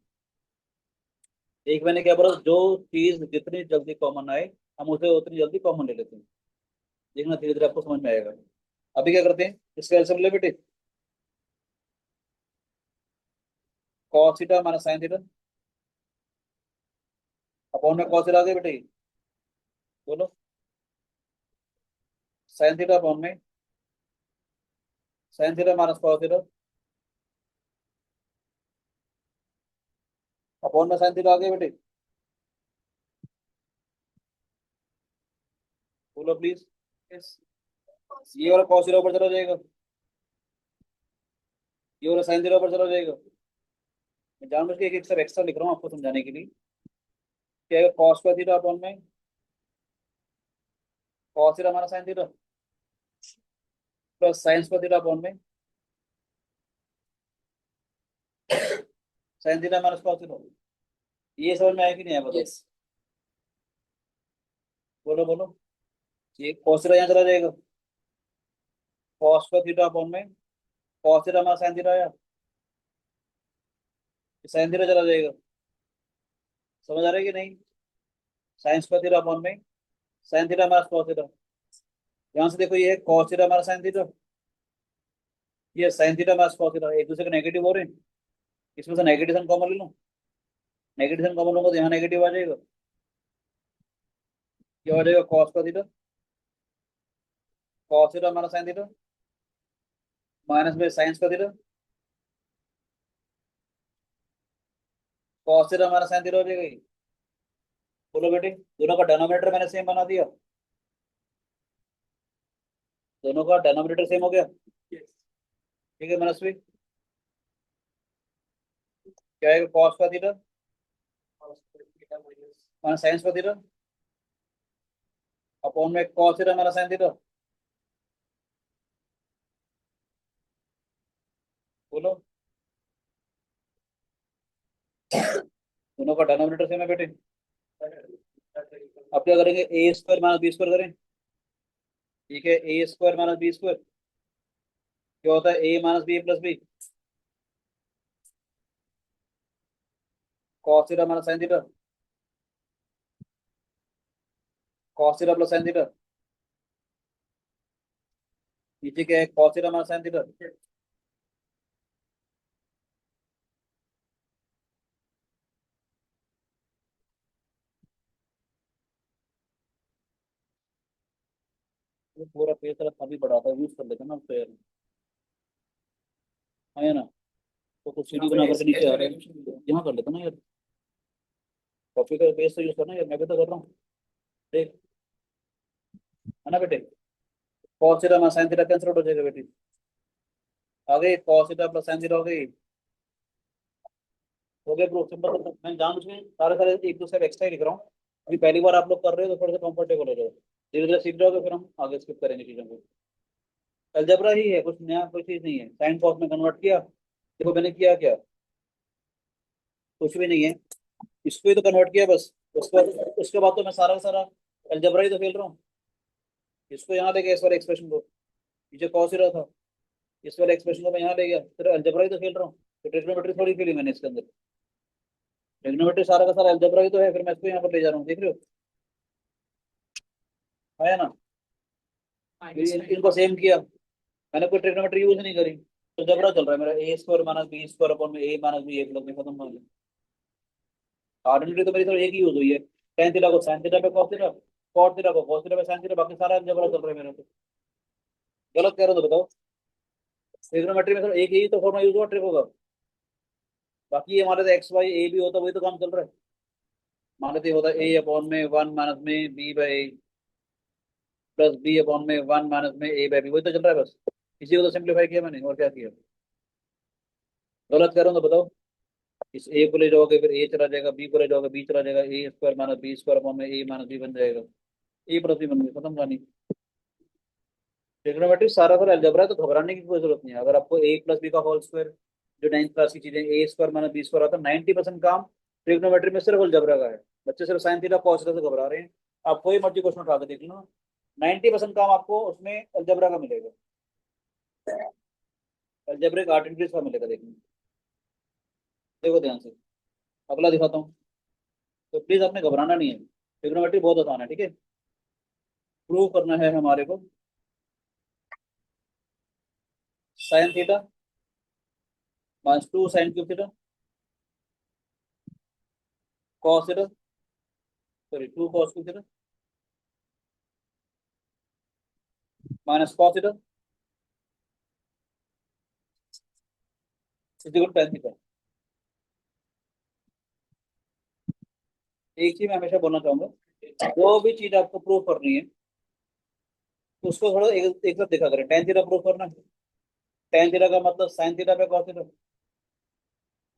S1: एक मैंने क्या बोला, जो चीज जितनी जल्दी कॉमन आए हम उसे उतनी जल्दी कॉमन ले लेते हैं, देखना धीरे धीरे आपको समझ में आएगा। अभी क्या करते हैं, इसका एल्सियम ले बेटे, cos theta minus sin theta upon में cos थीटा आ गया बेटे, बोलो sin थीटा अपॉन में sin theta minus cos theta upon में sin थीटा आ गया बेटे, बोलो प्लीज। ये वाला cos थीटा ऊपर चला जाएगा, ये वाला sin थीटा ऊपर चला जाएगा। मैं जानबूझ के एक एक सब एक्स्ट्रा लिख रहा हूँ आपको समझाने के लिए। क्या है, cos स्क्वायर थीटा अपॉन में cos theta minus sin theta plus sin square theta upon में sin theta minus cos theta. ये समझ में आया कि नहीं आया बताओ? बोलो बोलो। ये cos थीटा यहाँ चला जाएगा, cos स्क्वायर थीटा अपॉन में cos थीटा हमारा sin थीटा आया, sin थीटा चला जाएगा। समझ आ रहा है कि नहीं? sin स्क्वायर थीटा अपॉन में sin थीटा हमारा cos थीटा। यहाँ से देखो, ये है cos थीटा हमारा sin थीटा, ये sin थीटा हमारा cos थीटा, एक दूसरे के नेगेटिव हो रहे हैं। इसमें से नेगेटिव सन कॉमन ले लो, नेगेटिव सन कॉमन लूंगा तो यहाँ नेगेटिव आ जाएगा, क्या हो जाएगा cos का थीटा, cos थीटा हमारा sin थीटा माइनस में sin का थीटा, cos थीटा हमारा sin थीटा हो जाएगा ये। बोलो बेटे, दोनों का डिनोमिनेटर मैंने सेम बना दिया, दोनों का डिनोमिनेटर सेम हो गया। ठीक है मनस्वी, क्या है cos का थीटा माइनस sin का थीटा अपॉन में cos थीटा हमारा sin थीटा। बोलो, दोनों का डिनोमिनेटर सेम है बेटे। अब क्या करेंगे, A square minus B square करें। ठीक है, A square minus B square क्या होता है, A minus B plus B, cos theta minus sin theta, cos theta plus sin theta. नीचे क्या है, cos theta minus sin theta. ये पूरा पेज तरफ अभी बढ़ाता है, यूज कर लेते हैं ना उसको यार, है ना? तो कुछ सीढ़ी बना करके नीचे आ रहा है, यहाँ कर लेते हैं ना यार, कॉपी का पेज तो यूज करना यार, मैं भी तो कर रहा हूँ। देख, है ना बेटे, cos theta minus sin theta cancel out हो जाएगा बेटी, आ गई cos theta plus sin theta हो गई, हो गया प्रूफ। सिंपल सा, मैं जान के सारे सारे एक दो स्टेप एक्स्ट्रा ही लिख रहा हूँ, अभी पहली बार आप लोग कर रहे हो तो थोड़ा सा कंफर्टेबल हो जाओ, धीरे धीरे सीख जाओगे फिर हम आगे स्किप करेंगे चीजों को। अलजेब्रा ही है, कुछ नया कोई चीज नहीं है, साइन कॉस में कन्वर्ट किया, देखो मैंने किया क्या, कुछ भी नहीं है, इसको ही तो कन्वर्ट किया बस। उसके बाद तो मैं सारा का सारा अलजेब्रा ही तो खेल रहा हूँ। इसको यहाँ लेके इस वाले एक्सप्रेशन को, पीछे कॉस ही रहा था, इस वाले एक्सप्रेशन को मैं यहाँ ले गया, फिर अलजेब्रा ही तो खेल रहा हूँ, तो ट्रिग्नोमेट्री थोड़ी खेली मैंने इसके अंदर, ट्रिग्नोमेट्री सारा का सारा अलजेब्रा ही तो है, फिर मैं इसको यहाँ पर ले जा रहा हूँ, देख रहे हो, है ना? फिर इनको सेम किया, मैंने कोई ट्रिग्नोमेट्री यूज नहीं करी, तो जबरा चल रहा है मेरा, A square minus B square upon में ए माइनस बी, एक लोग में खत्म हो गया। ऑर्डिनरी तो मेरी तो एक ही यूज हुई है, tan थीटा को sin थीटा पे cos थीटा, cot थीटा को cos थीटा पे sin थीटा, बाकी सारा जबरा चल रहा है मेरा तो। गलत कह रहे हो तो बताओ, ट्रिग्नोमेट्री में तो एक ही तो फॉर्मूला यूज हुआ, ट्रिक होगा, बाकी ये हमारे तो एक्स वाई ए भी होता, वही तो काम चल रहा है। मान लेते होता ए अपॉन में वन माइनस में B by A plus B upon में वन माइनस में ए बाई बी, वही तो चल रहा है बस, इसी को तो सिंप्लीफाई किया मैंने, और क्या किया? गलत कह रहा हूँ तो बताओ, इस ए को ले जाओगे फिर ए चला जाएगा, बी को ले जाओगे बी चला जाएगा, A square minus B square upon में ए माइनस बी बन जाएगा, ए प्लस बी बन गया, खत्म कहानी। ट्रिग्नोमेट्री सारा फिर अलजेब्रा है, तो घबराने की कोई जरूरत नहीं है। अगर आपको ए प्लस बी का होल स्क्वायर, जो 9th क्लास की चीजें, ए स्क्वायर माइनस बी स्क्वायर आता है, 90% काम ट्रिग्नोमेट्री में सिर्फ अलजेब्रा का है। बच्चे सिर्फ साइन थीटा कॉस थीटा से घबरा रहे हैं, आप कोई मर्जी क्वेश्चन उठा के देख लो, 90% काम आपको उसमें अलजेब्रा का मिलेगा, अलजेब्रिक आर्ट एंड का मिलेगा, देखने, देखो ध्यान से, अगला दिखाता हूँ। तो प्लीज आपने घबराना नहीं है, ट्रिग्नोमेट्री बहुत आसान है, ठीक है। प्रूव करना है हमारे को, sine theta minus two sine cube theta cos theta, sorry two cos cube theta minus cos theta is equal to tan theta. एक चीज मैं हमेशा बोलना चाहूंगा, जो भी चीज आपको प्रूव करनी है तो उसको थोड़ा एक साथ देखा करें, tan थीटा प्रूव करना है, tan थीटा का मतलब साइन थीटा पे कॉस थीटा,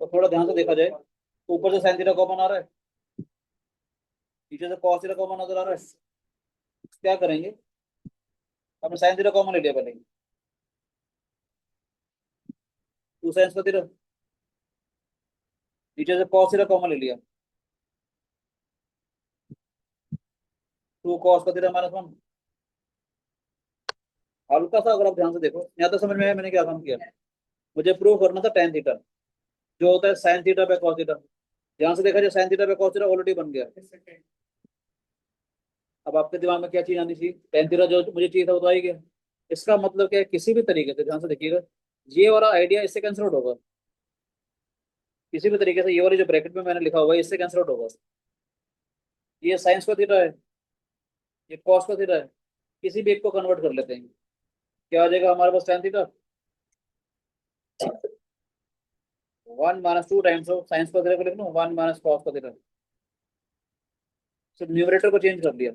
S1: तो थोड़ा ध्यान से देखा जाए, तो ऊपर से साइन थीटा कॉमन आ रहा है, नीचे से कॉस थीटा कॉमन नजर आ रहा है, क्या करेंगे, हमने साइन थीटा कॉमन ले लिया पहले, टू साइन का थीटा, नीचे से कॉस थीटा कॉमन ले लिया, 2 cos का थीटा -1। हल्का सा अगर आप ध्यान से देखो, यहाँ तो समझ में आया मैंने क्या काम किया। मुझे प्रूव करना था tan थीटा, जो होता है sin थीटा पे cos थीटा। ध्यान से देखा जाए, sin थीटा पे cos थीटा ऑलरेडी बन गया। अब आपके दिमाग में क्या चीज आनी चाहिए, tan थीटा जो मुझे चाहिए था वो तो आ ही गया। इसका मतलब क्या है, किसी भी तरीके से ध्यान से देखिएगा, ये वाला आइडिया इससे कैंसिल आउट होगा। किसी भी तरीके से ये वाली जो ब्रैकेट में मैंने लिखा हुआ है इससे कैंसिल आउट होगा। ये साइंस का थीटा है, ये कॉस का थीटा है, किसी भी एक को कन्वर्ट कर लेते हैं। क्या आ जाएगा हमारे पास tan theta 1 - 2 times of science का थीटा को लिख लो 1 - कॉस का थीटा। सिर्फ न्यूमरेटर को चेंज कर लिया,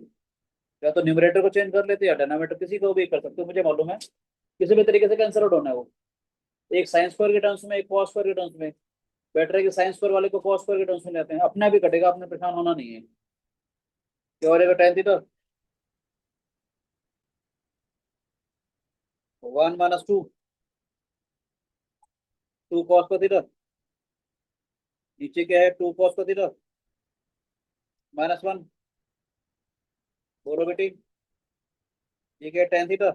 S1: या तो न्यूमरेटर को चेंज कर लेते या डिनोमिनेटर, किसी को भी कर सकते हो, मुझे मालूम है किसी भी तरीके से कैंसिल आउट होना है वो। एक साइंस स्क्वायर के टर्म्स में, एक कॉस स्क्वायर के टर्म्स में। बेटर है कि साइंस स्क्वायर वाले को कॉस स्क्वायर के टर्म्स में लेते हैं, अपना भी कटेगा, आपने परेशान होना नहीं है। क्या हो जाएगा tan थीटा 1 - 2 कॉस का थीटा, नीचे क्या है 2 कॉस का थीटा -1। बोलो बेटी, ये क्या है tan थीटा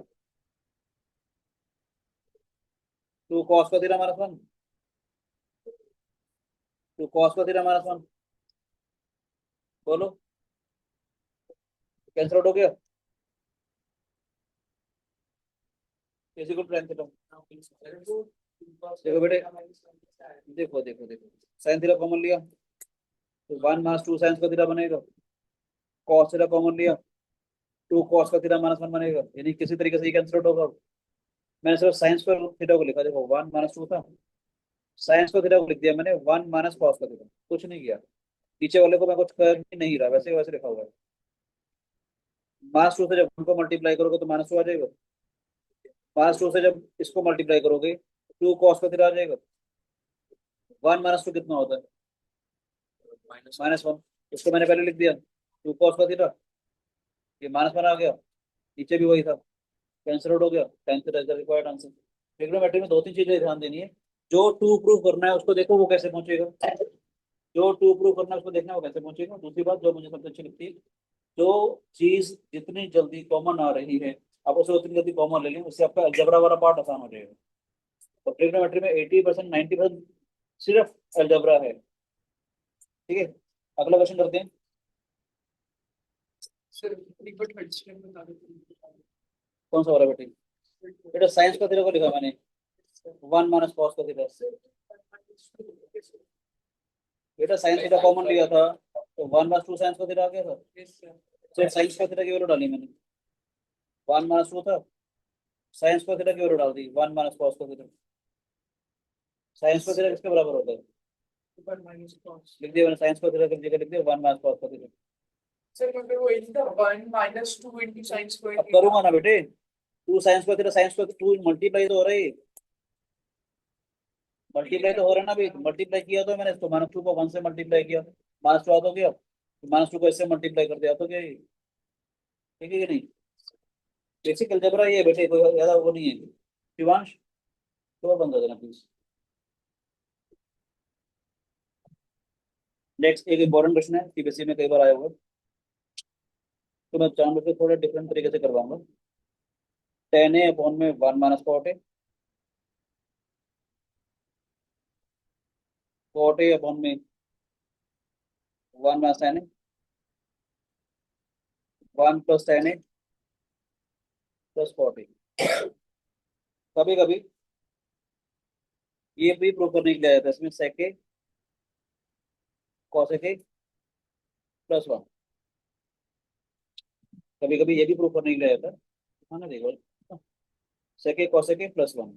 S1: 2 कॉस का थीटा -1। 2 कॉस का थीटा -1, बोलो कैंसिल आउट हो गया। किसी को tan थीटा, देखो बेटे, देखो देखो देखो, साइन थीटा कॉमन लिया तो 1 - 2 साइंस का थीटा बनेगा। कॉस थीटा कॉमन लिया, 2 कॉस का थीटा -1 बनेगा, यानी किसी तरीके से ये कैंसिल आउट होगा। मैंने सिर्फ साइंस का थीटा को लिखा, देखो 1 - 2 था, साइंस का थीटा को लिख दिया मैंने 1 - कॉस का थीटा, कुछ नहीं किया। नीचे वाले को मैं कुछ कर ही नहीं रहा, वैसे वैसे लिखा हुआ है। -2 से जब उनको मल्टीप्लाई करोगे तो -2 आ जाएगा। -2 से जब इसको मल्टीप्लाई करोगे 2 कॉस का थीटा आ जाएगा। 1 - 2 कितना होता है -1, इसको मैंने पहले लिख दिया 2 कॉस का थीटा, ये -1 आ गया, नीचे भी वही था, कैंसिल आउट हो गया। tan theta is the required answer. Trigonometry में 2-3 चीजें ध्यान देनी है। जो टू प्रूव करना है उसको देखो वो कैसे पहुंचेगा, जो टू प्रूव करना है उसको देखना है वो कैसे पहुंचेगा। दूसरी बात जो मुझे सबसे अच्छी लगती है, जो चीज जितनी जल्दी कॉमन आ रही है आप उसे उतनी जल्दी कॉमन ले लें, उससे आपका अलजेब्रा वाला पार्ट आसान हो जाएगा। तो ट्रिग्नोमेट्री में 80% 90% सिर्फ अलजेब्रा है। ठीक है, अगला क्वेश्चन करते हैं।
S2: सर एक बार क्वेश्चन बता देते
S1: कौन सा वाला बेटी, बेटा साइंस का थीटा को लिखा मैंने 1 - कॉस का थीटा। बेटा साइंस थीटा कॉमन लिया था तो 1 - 2 साइंस का थीटा आ गया था,
S2: हैं।
S1: तो साइंस का थीटा की वैल्यू डाली मैंने 1 - 2 था, साइंस का थीटा की वैल्यू डाल दी 1 - कॉस का थीटा। साइंस का थीटा किसके बराबर होता है,
S2: ऊपर माइनस कॉस।
S1: लिख दिया मैंने, साइंस का थीटा की जगह लिख दिया 1 - कॉस का थीटा।
S2: सर मगर वो एक था 1 - 2 into sin square
S1: अब करूंगा ना बेटे, 2 साइंस का थीटा, साइंस का 2 मल्टीप्लाई तो हो रहा है, मल्टीप्लाई तो हो रहा है ना अभी, मल्टीप्लाई किया तो मैंने इसको -2 को 1 से मल्टीप्लाई किया, -2 आ तो गया, -2 को इससे मल्टीप्लाई कर दिया तो क्या ये, ठीक है कि नहीं। बेसिक अलजेब्रा ये है बेटे, कोई ज्यादा वो नहीं है। शिवांश तो बंद कर देना प्लीज। नेक्स्ट एक इंपॉर्टेंट क्वेश्चन है, सीबीएसई में कई बार आया हुआ है, तो मैं जानबूझ के थोड़ा डिफरेंट तरीके से करवाऊंगा। tan a अपॉन में 1 - cot a, cot a upon में 1 - tan a, 1 + tan a + cot a। कभी कभी ये भी प्रूव करने के लिए आया था, इसमें sec a cos a + 1। कभी कभी ये भी प्रूव करने के लिए आया था, हाँ ना देखो, sec a cos a + 1।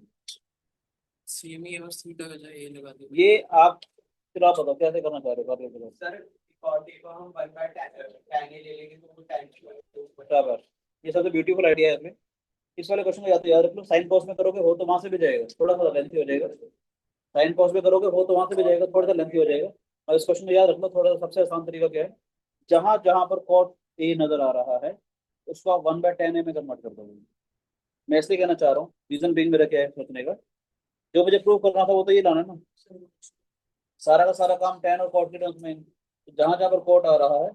S2: Same ही है, बस थीटा का ये लगा दो।
S1: ये आप फिर आप बताओ कैसे करना चाह रहे हो, कर लो
S2: सर cot a को हम 1/tan a ले लेंगे तो वो tan square
S1: बराबर। ये सबसे ब्यूटीफुल आइडिया है इसमें। इस वाले क्वेश्चन को या तो याद रख लो, साइन कॉस में करोगे हो तो वहां से भी जाएगा, थोड़ा सा लेंथी हो जाएगा। साइन कॉस में करोगे हो तो वहां से भी जाएगा, थोड़ा सा लेंथी हो जाएगा। और इस क्वेश्चन को याद रखना, थोड़ा सा सबसे आसान तरीका क्या है, जहां जहां पर कॉट ए नजर आ रहा है उसको आप 1/tan a में कन्वर्ट कर दोगे। मैं इसलिए कहना चाह रहा हूँ, रीजन बीइंग मेरा क्या है सोचने का, जो मुझे प्रूव करना था वो तो ये लाना ना, सारा का सारा काम tan और कॉट के टर्म्स में है। तो जहां जहां पर कॉट आ रहा है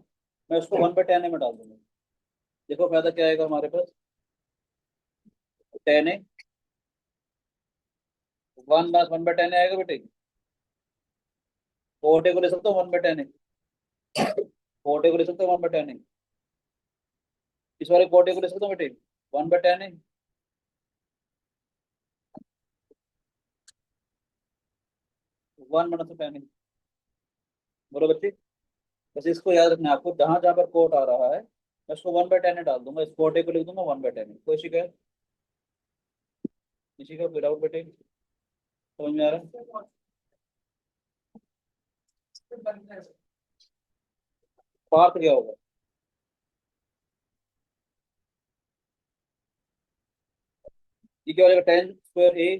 S1: मैं उसको 1/tan a में डाल दूंगा। देखो फायदा क्या आएगा हमारे पास, 10 ए, 1/10 आएगा बेटे। कोटे को ले सकते हो 1/10, कोटे को ले सकते हो 1/10, इस वाले कोटे को ले सकते हो बेटे 1/10। 1/10। बोलो बच्चे। बस इसको याद रखना है आपको, जहां जहां पर कोट आ रहा है मैं उसको 1/10 डाल दूंगा, इस कोटे को लिख दूंगा 1/10। कोई शिकायत? किसी का विदाउट बेटे? समझ में आ रहा है? पार्थ क्या होगा? ये क्या हो जाएगा, 10 स्क्वायर ए,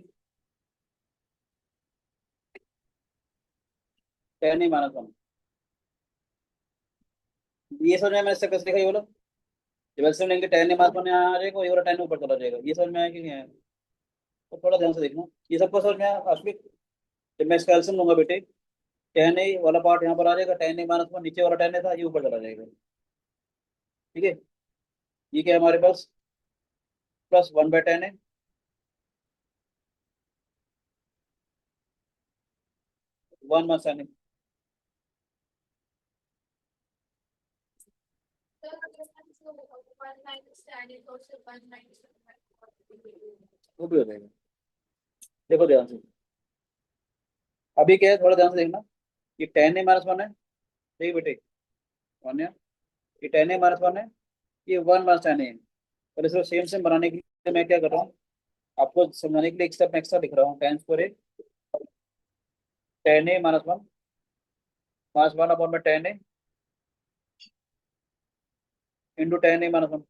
S1: 10 - 1। ये समझ में आया मैंने इससे कैसे लिखा ये बोलो। जब एलसीएम लेंगे 10 - 1 यहाँ आ जाएगा, ये वाला 10 ऊपर चला जाएगा। ये समझ में आया कि नहीं आया? तो थोड़ा ध्यान से देखना, ये सबको समझ में आया असली। जब मैं इसका एलसीएम लूंगा बेटे, 10 ए वाला पार्ट यहाँ पर आ जाएगा, 10 - 1 नीचे वाला 10 था, ये ऊपर चला जाएगा। ठीक है, ये क्या है हमारे पास, +1/10 है। 1 - 10 है। वो भी हो जाएगा। देखो ध्यान से, अभी क्या है थोड़ा ध्यान से देखना, ये 10 - 1 है, ठीक बेटे, 1 है। ये 10 - 1 है, ये 1 - 10 है। और इसको सेम सेम बनाने के लिए मैं क्या कर रहा हूँ, आपको समझाने के लिए एक स्टेप एक्स्ट्रा लिख रहा हूँ। 10 स्क्वायर 10 - 1 -1/10 इंटू 10 - 1।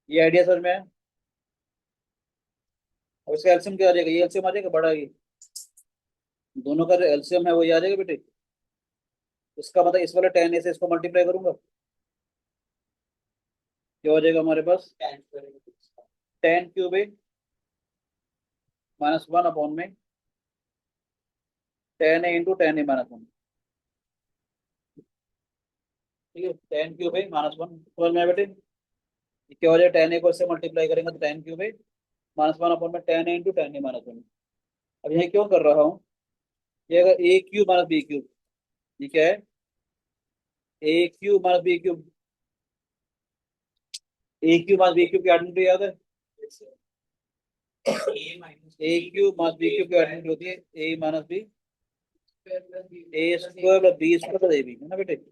S1: ये आइडिया समझ में आया? अब इसका एलसीएम क्या आ जाएगा, ये एलसीएम आ जाएगा बड़ा, ये दोनों का जो एलसीएम है वो ये आ जाएगा बेटे। इसका मतलब इस वाले 10 से इसको मल्टीप्लाई करूंगा, क्या हो जाएगा हमारे पास, 10³ -1/में 10 इंटू 10 - 1। ठीक है, 10³ -1 समझ में आया बेटे? ये क्या हो जाएगा, 10 को इससे मल्टीप्लाई करेंगे तो 10³ -1/में 10 इंटू 10 - 1। अब यह क्यों कर रहा हूँ, ये अगर A³ -B³, ये क्या है, A³ -B³, A³ की आइडेंटिटी याद है? A³ की आइडेंटिटी होती है A - B, A² + B² है ना बेटे, ये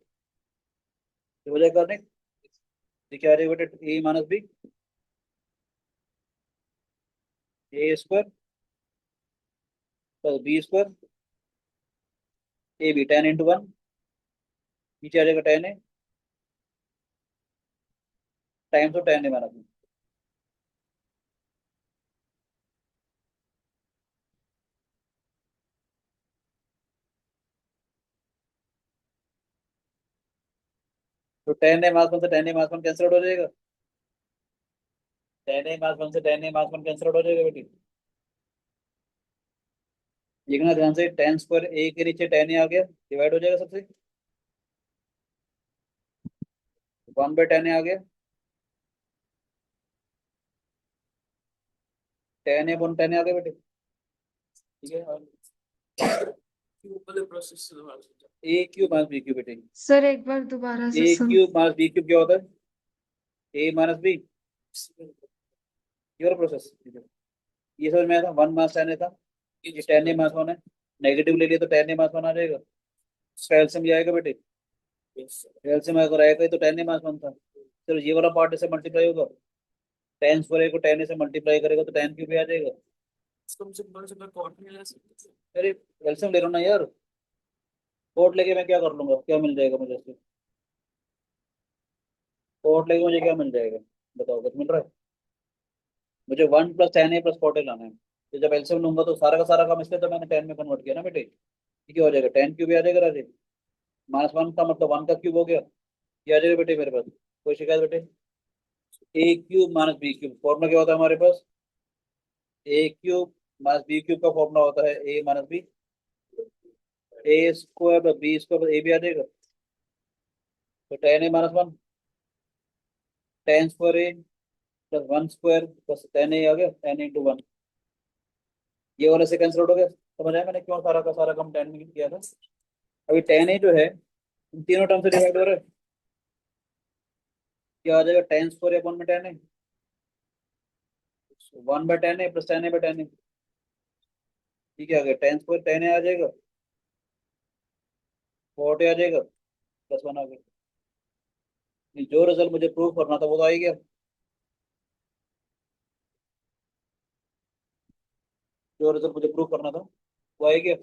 S1: हो जाएगा नहीं? ये क्या आ जाएगा बेटे, A - B, A² + B², AB 10 × 1, नीचे आ जाएगा 10 है टाइम्स तो 10 - 1। तो 10 - 1 से 10 - 1 कैंसिल हो जाएगा, 10 - 1 से 10 - 1 कैंसिल हो जाएगा बेटी। देखना ध्यान से, 10 स्क्वायर ए के नीचे 10 आ गया, डिवाइड हो जाएगा सबसे, 1/10 आ गया, 10 × 10 आ गया बेटे। ठीक है, और
S2: प्रोसेस
S1: A³ -B³ बेटे।
S3: सर एक बार दोबारा से सुन।
S1: A³ -B³ क्या होता है, A - B, ये वाला प्रोसेस। ये समझ में आया था, 1 - 10 था, ये 10 - 1 है, नेगेटिव ले लिया तो 10 - 1 आ जाएगा। इसका एलसीएम भी आएगा बेटे, एलसीएम अगर आएगा ही तो 10 - 1 था। चलो ये वाला पार्ट से मल्टीप्लाई होगा, 10 स्क्वायर को 10 से मल्टीप्लाई करेगा तो 10³ आ जाएगा। अरे एलसीएम ले लो ना यार, कोट लेके मैं क्या कर लूंगा, क्या मिल जाएगा मुझे इससे, कोट लेके मुझे क्या मिल जाएगा, बताओ कुछ मिल रहा है? मुझे 1 + 10 A + 14 लाना है, तो जब एलसीएम लूंगा तो सारा का सारा काम, इसलिए तो मैंने 10 में कन्वर्ट किया ना बेटे। ठीक हो जाएगा, 10³ आ जाएगा राजे, -1 का मतलब 1 का क्यूब हो गया, ये आ जाएगा बेटे मेरे पास। कोई शिकायत बेटे? A³ -B³ फॉर्मूला क्या होता है हमारे पास, A³ -B³ का फॉर्मूला होता है A - B, A² + B² + AB आ जाएगा, तो 10 A - 1 tan square A plus one square plus tan A आ गया, टेन इंटू वन। ये वाला से कैंसिल आउट हो गया। समझ आया मैंने क्यों सारा का सारा काम टेन में किया था। अभी टेन ए जो है इन तीनों टर्म से डिवाइड हो रहा है, क्या आ जाएगा, टेन स्क्वायर अपॉन में tan A, one by tan A plus tan A by tan A. ठीक है, आ गया टेन स्क्वायर टेन ए आ जाएगा, फोर्ट ए आ जाएगा, प्लस वन आ गया। ये जो रिजल्ट मुझे प्रूव करना था वो तो आ ही गया। जो रिजल्ट मुझे प्रूव करना था वो आ ही गया।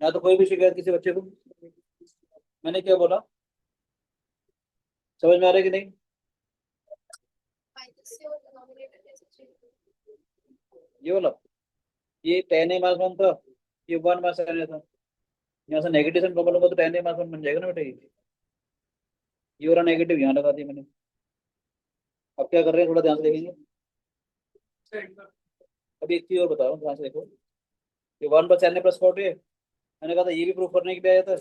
S1: ना तो कोई भी शिकायत किसी बच्चे को, मैंने क्या बोला, समझ में आ रहा है कि नहीं। ये बोला, ये टेन ए माइनस वन था, ये वन माइनस टेन ए था। यहाँ से नेगेटिव साइन प्रॉब्लम होगा तो टेन ए माइनस वन बन जाएगा ना बेटा ये वाला नेगेटिव यहाँ लगा दिया मैंने। अब क्या कर रहे हैं, थोड़ा ध्यान से देखेंगे। अभी एक चीज और बता रहा हूँ, ध्यान से देखो। ये one plus N A plus forty है, मैंने कहा था ये भी प्रूफ करने के लिए आया था।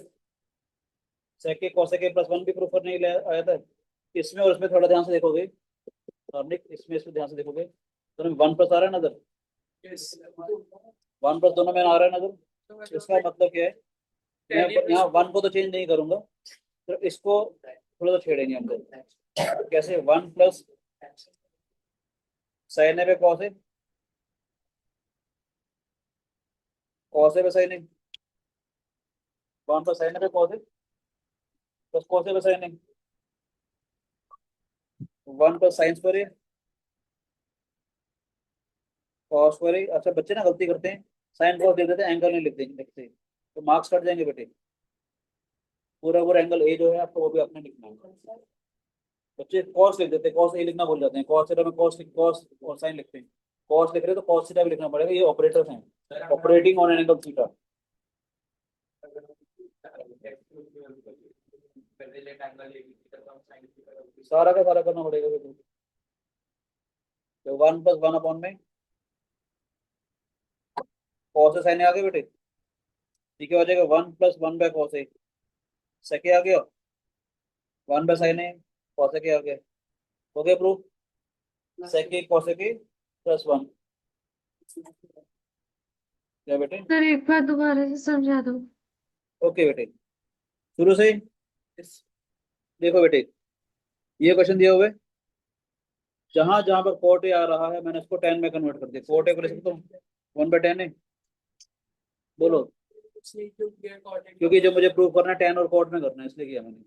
S1: सेके कोसेक प्लस वन भी प्रूफ करने के लिए आया था। इसमें और इसमें थोड़ा ध्यान से देखोगे, हार्दिक, इसमें इसमें ध्यान से देखोगे तो वन प्लस आ रहा है नजर, वन प्लस दोनों में आ रहा है नजर। इसका मतलब क्या है, मैं यहाँ वन को तो चेंज नहीं करूंगा, तो इसको थोड़ा सा छेड़ेंगे हम लोग। कैसे, वन प्लस साइन ए पे कॉस ए, कॉस ए पे साइन ए, वन प्लस साइन ए पे कॉस ए प्लस कॉस ए पे साइन ए, वन प्लस साइन स्क्वायर ए कॉस स्क्वायर ए। अच्छा बच्चे ना गलती करते हैं, साइन कॉस लिख देते हैं, एंगल नहीं लिखते तो मार्क्स कट जाएंगे बेटे। पूरा पूरा एंगल ए जो है आपको वो भी आपने लिखना है। बच्चे कॉस लिख देते हैं, कॉस ए लिखना भूल जाते हैं, कॉस थीटा में कॉस कॉस और साइन लिखते हैं। कॉस लिख रहे हैं तो कॉस थीटा भी लिखना पड़ेगा, ये ऑपरेटर्स हैं, operating on an angle theta. सारा का सारा करना पड़ेगा बेटे। तो वन प्लस वन अपॉन में कॉस ए साइन ए आ गए बेटे। ठीक है, हो जाएगा one plus one by cos A, sec आ गया, one by sine A cos A के आ गया। हो गया प्रूफ, सेके कॉस ए के प्लस वन। क्या बेटे,
S3: सर एक बार दोबारा से समझा दो।
S1: ओके बेटे, शुरू से ही देखो बेटे, ये क्वेश्चन दिया हुआ है, जहां जहां पर कोट ए आ रहा है मैंने इसको टेन में कन्वर्ट कर दिया। कोट ए को ले सकता हूँ वन बाय टेन है, बोलो, क्योंकि जो मुझे प्रूव करना है टेन और कोट में करना है इसलिए किया मैंने।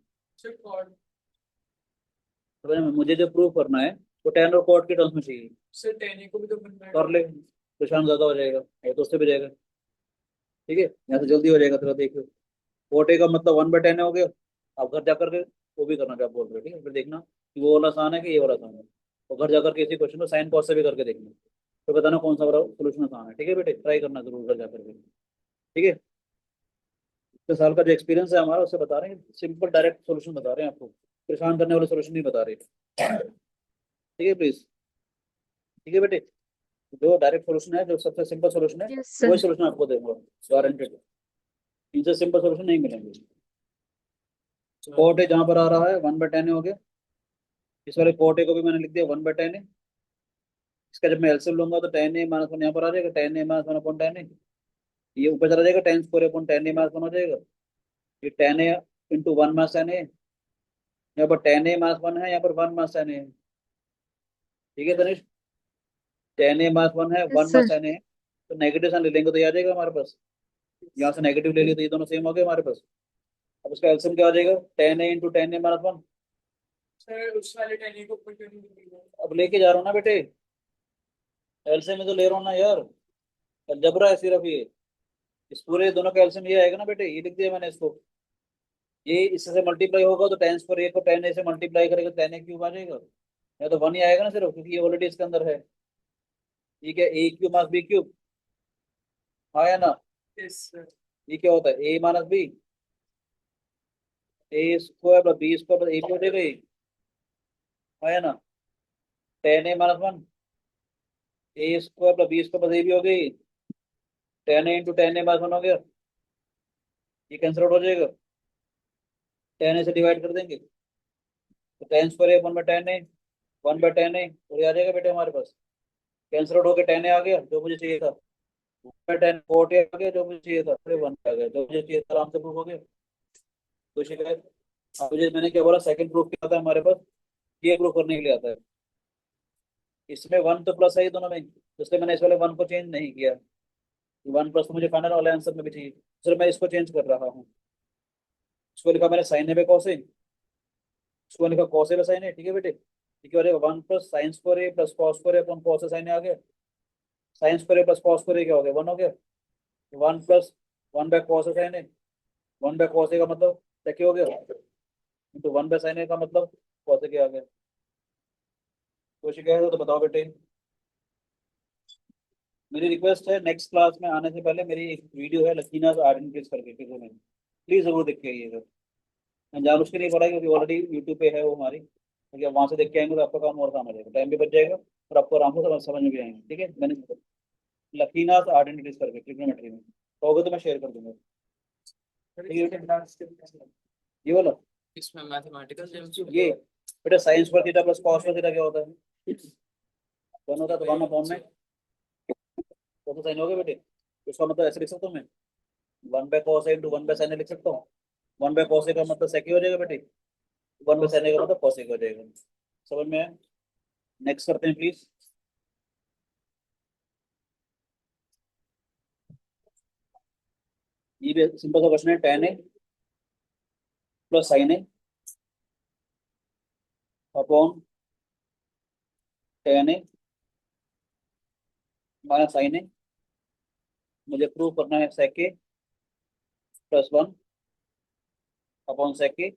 S1: तो मुझे जो प्रूव करना है वो टेन और कोट के टर्म्स में चाहिए। कर ले, निशान ज्यादा हो जाएगा, ये तो उससे भी जाएगा। ठीक है, यहाँ से जल्दी हो जाएगा, थोड़ा देखो। कोट ए का मतलब वन बाय टेन हो गया। अब घर जाकर के वो भी करना क्या बोल रहे हो, ठीक है, फिर देखना कि वो वाला आसान है कि ये वाला आसान है। तो घर जाकर के इसी क्वेश्चन को साइन कॉस से भी करके देखना, तो बताना कौन सा वाला सोल्यूशन आसान है। ठीक है बेटे, ट्राई करना जरूर घर जाकर के। ठीक है, इस साल का जो एक्सपीरियंस है हमारा उससे बता रहे हैं, सिंपल डायरेक्ट सोल्यूशन बता रहे हैं आपको, परेशान करने वाले सोल्यूशन नहीं बता रहे। ठीक है प्लीज, ठीक है बेटे, जो डायरेक्ट सोल्यूशन है, जो सबसे सिंपल सोल्यूशन है
S3: यस
S1: वही
S3: सर।
S1: सोल्यूशन आपको दूंगा, गारंटेड। इनसे सिंपल सोल्यूशन नहीं मिलेंगे। कोट है जहां पर आ रहा है वन बाय टेन हो गया, इस वाले कोट ए को भी मैंने लिख दिया वन बाय टेन है। इसका जब मैं एलसीएम लूंगा तो टेन ए माइनस वन यहाँ पर आ जाएगा, ten A minus one upon ten ए, ये ऊपर चला जाएगा, tan square upon ten A minus one हो जाएगा। ये ten A into one minus ten ए, यहाँ पर टेन ए माइनस वन है, यहाँ पर वन माइनस टेन ए है। ठीक है Tanish, tan A minus one है, one
S3: yes
S1: minus
S3: sir.
S1: Tan A, तो नेगेटिव साइन ले लेंगे तो ये आ जाएगा हमारे पास। यहाँ से नेगेटिव ले लिए तो ये दोनों सेम हो गए हमारे पास। अब इसका एलसीएम क्या आ जाएगा, ten A into tan A minus one. अब लेके जा रहा हूँ ना बेटे, एलसीएम में तो ले रहा हूँ ना यार, अलजबरा है सिर्फ ये। इस पूरे दोनों का एलसीएम ये आएगा ना बेटे, ये लिख दिया मैंने इसको। ये इससे से मल्टीप्लाई होगा तो टेन स्क्वायर ए को टेन ए से मल्टीप्लाई करेगा तो टेन ए क्यूब आ जाएगा, या तो वन ही आएगा ना सिर्फ, क्योंकि ये ऑलरेडी इसके अंदर है। ठीक है, A cube minus B cube, हाँ या ना। ये क्या होता है, A minus B, A square plus B square plus A cube हो जाएगा ये, हाँ या ना। Tan A minus one, A square plus B square plus A भी हो गई, tan A into tan A minus one हो गया, ये कैंसिल आउट हो जाएगा, टेन ए से डिवाइड कर देंगे तो टेन स्क्वायर ए 1/10 ए, 1/10 ए, और ये आ जाएगा बेटे हमारे पास। कैंसिल आउट होकर 10 ए आ गया जो मुझे चाहिए था, 1/10 40 आ गया जो मुझे चाहिए था, फिर 1 आ गया जो मुझे चाहिए था, आराम से प्रूफ हो गया। कोई शिकायत? अब मुझे मैंने क्या बोला, सेकंड प्रूफ क्या था हमारे पास, ये प्रूफ करने के लिए आता है। इसमें 1 तो प्लस है ही दोनों में, इसलिए मैंने इस वाले 1 को चेंज नहीं किया। 1 प्लस तो मुझे फाइनल वाले आंसर में भी चाहिए, सिर्फ मैं इसको चेंज कर रहा हूँ। इसको लिखा मैंने sign A bay cos A, इसको लिखा कॉस ए बे साइन ए, ठीक है बेटे। ठीक है, और 1 plus sine square A plus cos square A upon cos A sine A आ गया। Sine square A plus cos square A क्या हो गया, 1 हो गया। 1 plus 1 by cos A sine A, 1 by cos A का मतलब क्या हो गया, तो 1 बाय साइन ए का मतलब कॉस ए क्या आ गया। कोई शिकायत हो तो बताओ बेटे। मेरी रिक्वेस्ट है, नेक्स्ट क्लास में आने से पहले मेरी एक वीडियो है लकीनास आर्ट एंड क्रिएट करके, किसी में प्लीज जरूर देख के आइएगा। मैं जानबूझ के नहीं पढ़ाई क्योंकि ऑलरेडी यूट्यूब पे है वो हमारी, क्योंकि आप वहां से देख के आएंगे तो आपका काम और काम आ जाएगा, टाइम भी बच जाएगा और आपको आराम से समझ समझ में भी आएंगे। ठीक है, मैंने लकीनास आर्ट एंड क्रिएट करके ट्रिग्नोमेट्री में कहोगे तो मैं शेयर कर दूंगा। ठीक है बेटे, ये वाला,
S2: इसमें मैथमेटिकल
S1: ये बेटा साइंस पर थीटा प्लस कॉस पर थीटा क्या होता है, वन होता है तो वन फॉर्म में तो साइन हो गया बेटे। इसका मतलब ऐसे लिख सकता हूँ मैं, 1 by cos A into 1 by sine A लिख सकता हूँ। 1 बाय कॉस ए का मतलब सेक हो जाएगा बेटे, 1 बाय साइन ए का मतलब कॉस ए हो जाएगा। समझ में आया? नेक्स्ट करते हैं प्लीज। ये भी सिंपल सा क्वेश्चन है, tan ए प्लस साइन ए अपॉन tan ए माइनस साइन ए। मुझे प्रूव करना है सेक ए प्लस 1 अपॉन सेक ए।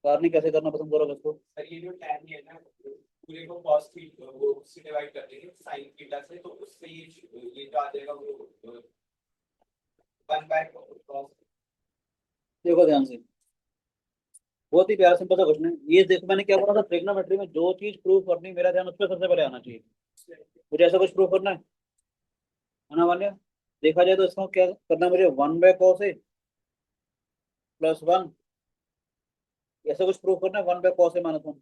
S1: करनी कैसे करना पसंद करोगे इसको?
S2: सर ये जो tan है ना, पूरे को cos थीटा वो से डिवाइड कर देंगे sin थीटा से, तो उससे ये जो आ जाएगा वो 1 बाय cos।
S1: देखो ध्यान से, बहुत ही प्यारा सिंपल सा क्वेश्चन है ये। देखो मैंने क्या बोला था, ट्रिग्नोमेट्री में जो चीज प्रूव करनी मेरा ध्यान उस पर सबसे पहले आना चाहिए। मुझे ऐसा कुछ प्रूव करना है ना मान्य। देखा जाए तो इसका क्या करना है मुझे, 1 बाय कॉस ए प्लस 1, ऐसा कुछ प्रूव करना है, 1 बाय कॉस ए माइनस 1।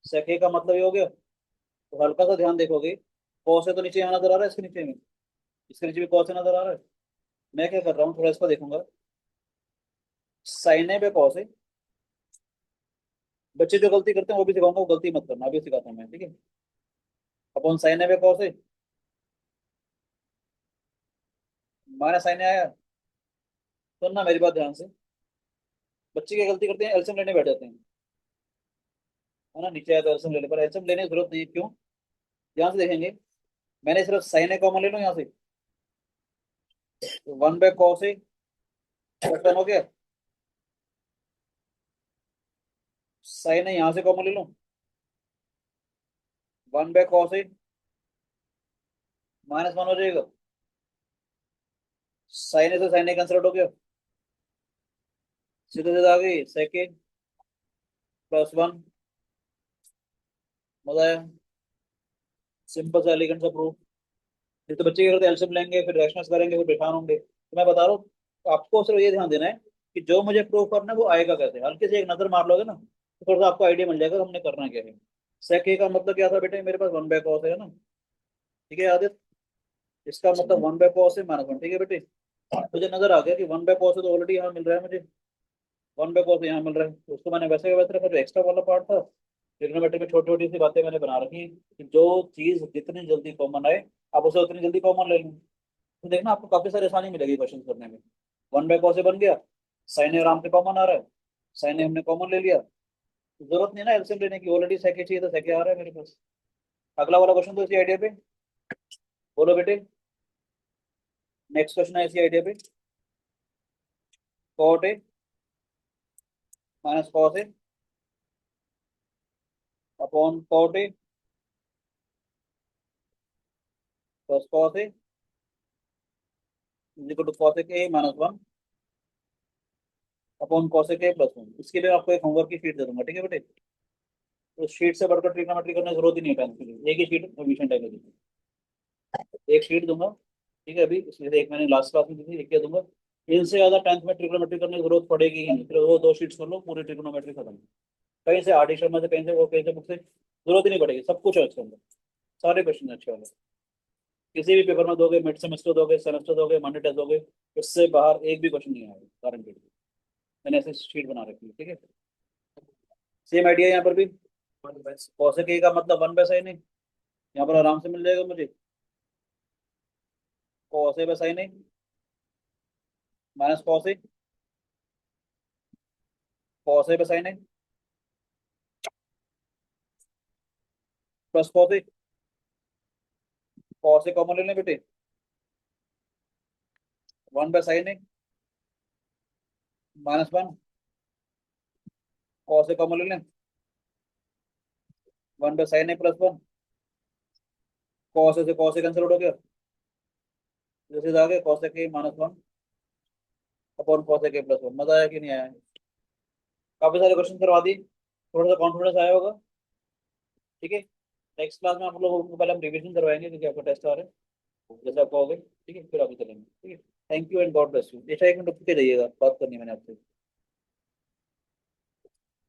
S1: सेक ए का मतलब ये हो गया। तो हल्का सा ध्यान देखोगे, कॉस ए तो नीचे यहाँ नजर आ रहा है, इसके नीचे में, इसके नीचे भी कॉस ए नजर आ रहा है। मैं क्या कर रहा हूँ, थोड़ा इसको देखूंगा, साइन ए पे कॉस ए। बच्चे जो गलती करते हैं वो भी सिखाऊंगा, वो गलती मत करना, अभी सिखाता हूँ मैं, ठीक है। अपॉन साइन ए पे कॉस ए माइनस साइन ए आया। सुनना मेरी बात ध्यान से, बच्चे क्या गलती करते हैं, एलसीएम लेने बैठ जाते हैं, है ना, नीचे आया तो एलसीएम लेने पर, एलसीएम लेने की जरूरत नहीं है। क्यों? ध्यान से देखेंगे, मैंने सिर्फ साइन ए कॉमन ले लूँ यहाँ से, तो 1 बाय कॉस ए हो गया। साइन ए यहाँ से कॉमन ले लूँ, 1 बाय कॉस ए माइनस 1 हो जाएगा। साइन ए से साइन ए कैंसिल आउट हो गया, सीधे सीधे आ गई सेकेंड प्लस 1। मजा आया? सिंपल सा एलिगेंट सा प्रूफ। ये तो बच्चे क्या करते हैं, एलसीएम लेंगे फिर रैशनल्स करेंगे फिर परेशान होंगे। तो मैं बता रहा हूँ, आपको सिर्फ ये ध्यान देना है कि जो मुझे प्रूव करना है वो आएगा कैसे। हल्के से एक नजर मार लोगे ना तो थोड़ा सा आपको आइडिया मिल जाएगा हमने करना क्या है। सेक ए का मतलब क्या था बेटे, मेरे पास 1 बाय कॉस है ना, ठीक है आदित्य। इसका मतलब 1 बाय कॉस है माइनस 1, ठीक है बेटे। मुझे नजर आ गया कि 1 बाय कॉस तो ऑलरेडी यहाँ मिल रहा है मुझे, 1 बाय कॉस यहाँ मिल रहा है, तो उसको मैंने वैसे का वैसे रखा। जो एक्स्ट्रा वाला पार्ट था, ट्रिग्नोमेट्री में छोटी छोटी सी बातें मैंने बना रखी हैं कि जो चीज जितनी जल्दी कॉमन आए आप उसे उतनी जल्दी कॉमन ले लें। तो देखना आपको काफी सारी आसानी मिलेगी क्वेश्चन करने में। 1 बाय कॉस बन गया, साइन ए आराम से कॉमन आ रहा है, साइन ए हमने कॉमन ले लिया, जरूरत नहीं ना एलसीएम लेने की, ऑलरेडी सेके चाहिए तो सेके आ रहा है मेरे पास। अगला वाला क्वेश्चन तो इसी आइडिया पे, बोलो बेटे। नेक्स्ट क्वेश्चन है इसी आइडिया पे, cot A minus cos A upon cot A plus cos A equal to cosec A minus 1 upon cosec A plus 1। इसके लिए आपको एक होमवर्क की शीट दे दूंगा, ठीक है बेटे। तो शीट से बढ़कर ट्रिग्नोमेट्री करने की जरूरत ही नहीं है टेंथ के लिए, एक ही शीट रिवीजन टाइम में एक शीट दूंगा, ठीक है। अभी इसमें से एक मैंने लास्ट क्लास में दी थी, एक क्या दूंगा, इनसे ज्यादा 10th में ट्रिग्नोमेट्री करने की जरूरत पड़ेगी ही नहीं, फिर वो 2 शीट्स कर लो, पूरी ट्रिग्नोमेट्री खत्म। कहीं से आर डी शर्मा से, कहीं से वो, कहीं से बुक से जरूरत ही नहीं पड़ेगी, सब कुछ है उसके अंदर, सारे क्वेश्चन अच्छे वाले। किसी भी पेपर में दोगे, मिड सेमेस्टर दोगे, सेमेस्टर दोगे, मंडे टेस्ट दोगे, इससे बाहर एक भी क्वेश्चन नहीं आएगा गारंटेड। मैंने ऐसे शीट बना रखी है, ठीक है। सेम आइडिया यहाँ पर भी, कौशिक ए का मतलब 1/sin है, यहाँ पर आराम से मिल जाएगा मुझे। Cos A by sine A minus cos A, cos A by sine A plus cos A, cos A common ले लें बेटे, 1/sin ए -1, कौश ए कॉमन ले लें, 1/sin ए +1, कौश ए से कौश ए कैंसिल आउट हो गया, जैसे आ गया कौश ए के -1 अपॉन कौश ए के +1। मजा आया कि नहीं आया? काफी सारे क्वेश्चन करवा दिए, थोड़ा सा कॉन्फिडेंस आया होगा, ठीक है। नेक्स्ट क्लास में आप लोगों को पहले हम रिवीजन करवाएंगे क्योंकि आपका टेस्ट आ रहा है, जैसे आप कहोगे, ठीक है, फिर आगे चलेंगे, ठीक है। Thank you and God bless you. एक मिनट रुक के जाइएगा, बात करनी है मैंने आपसे।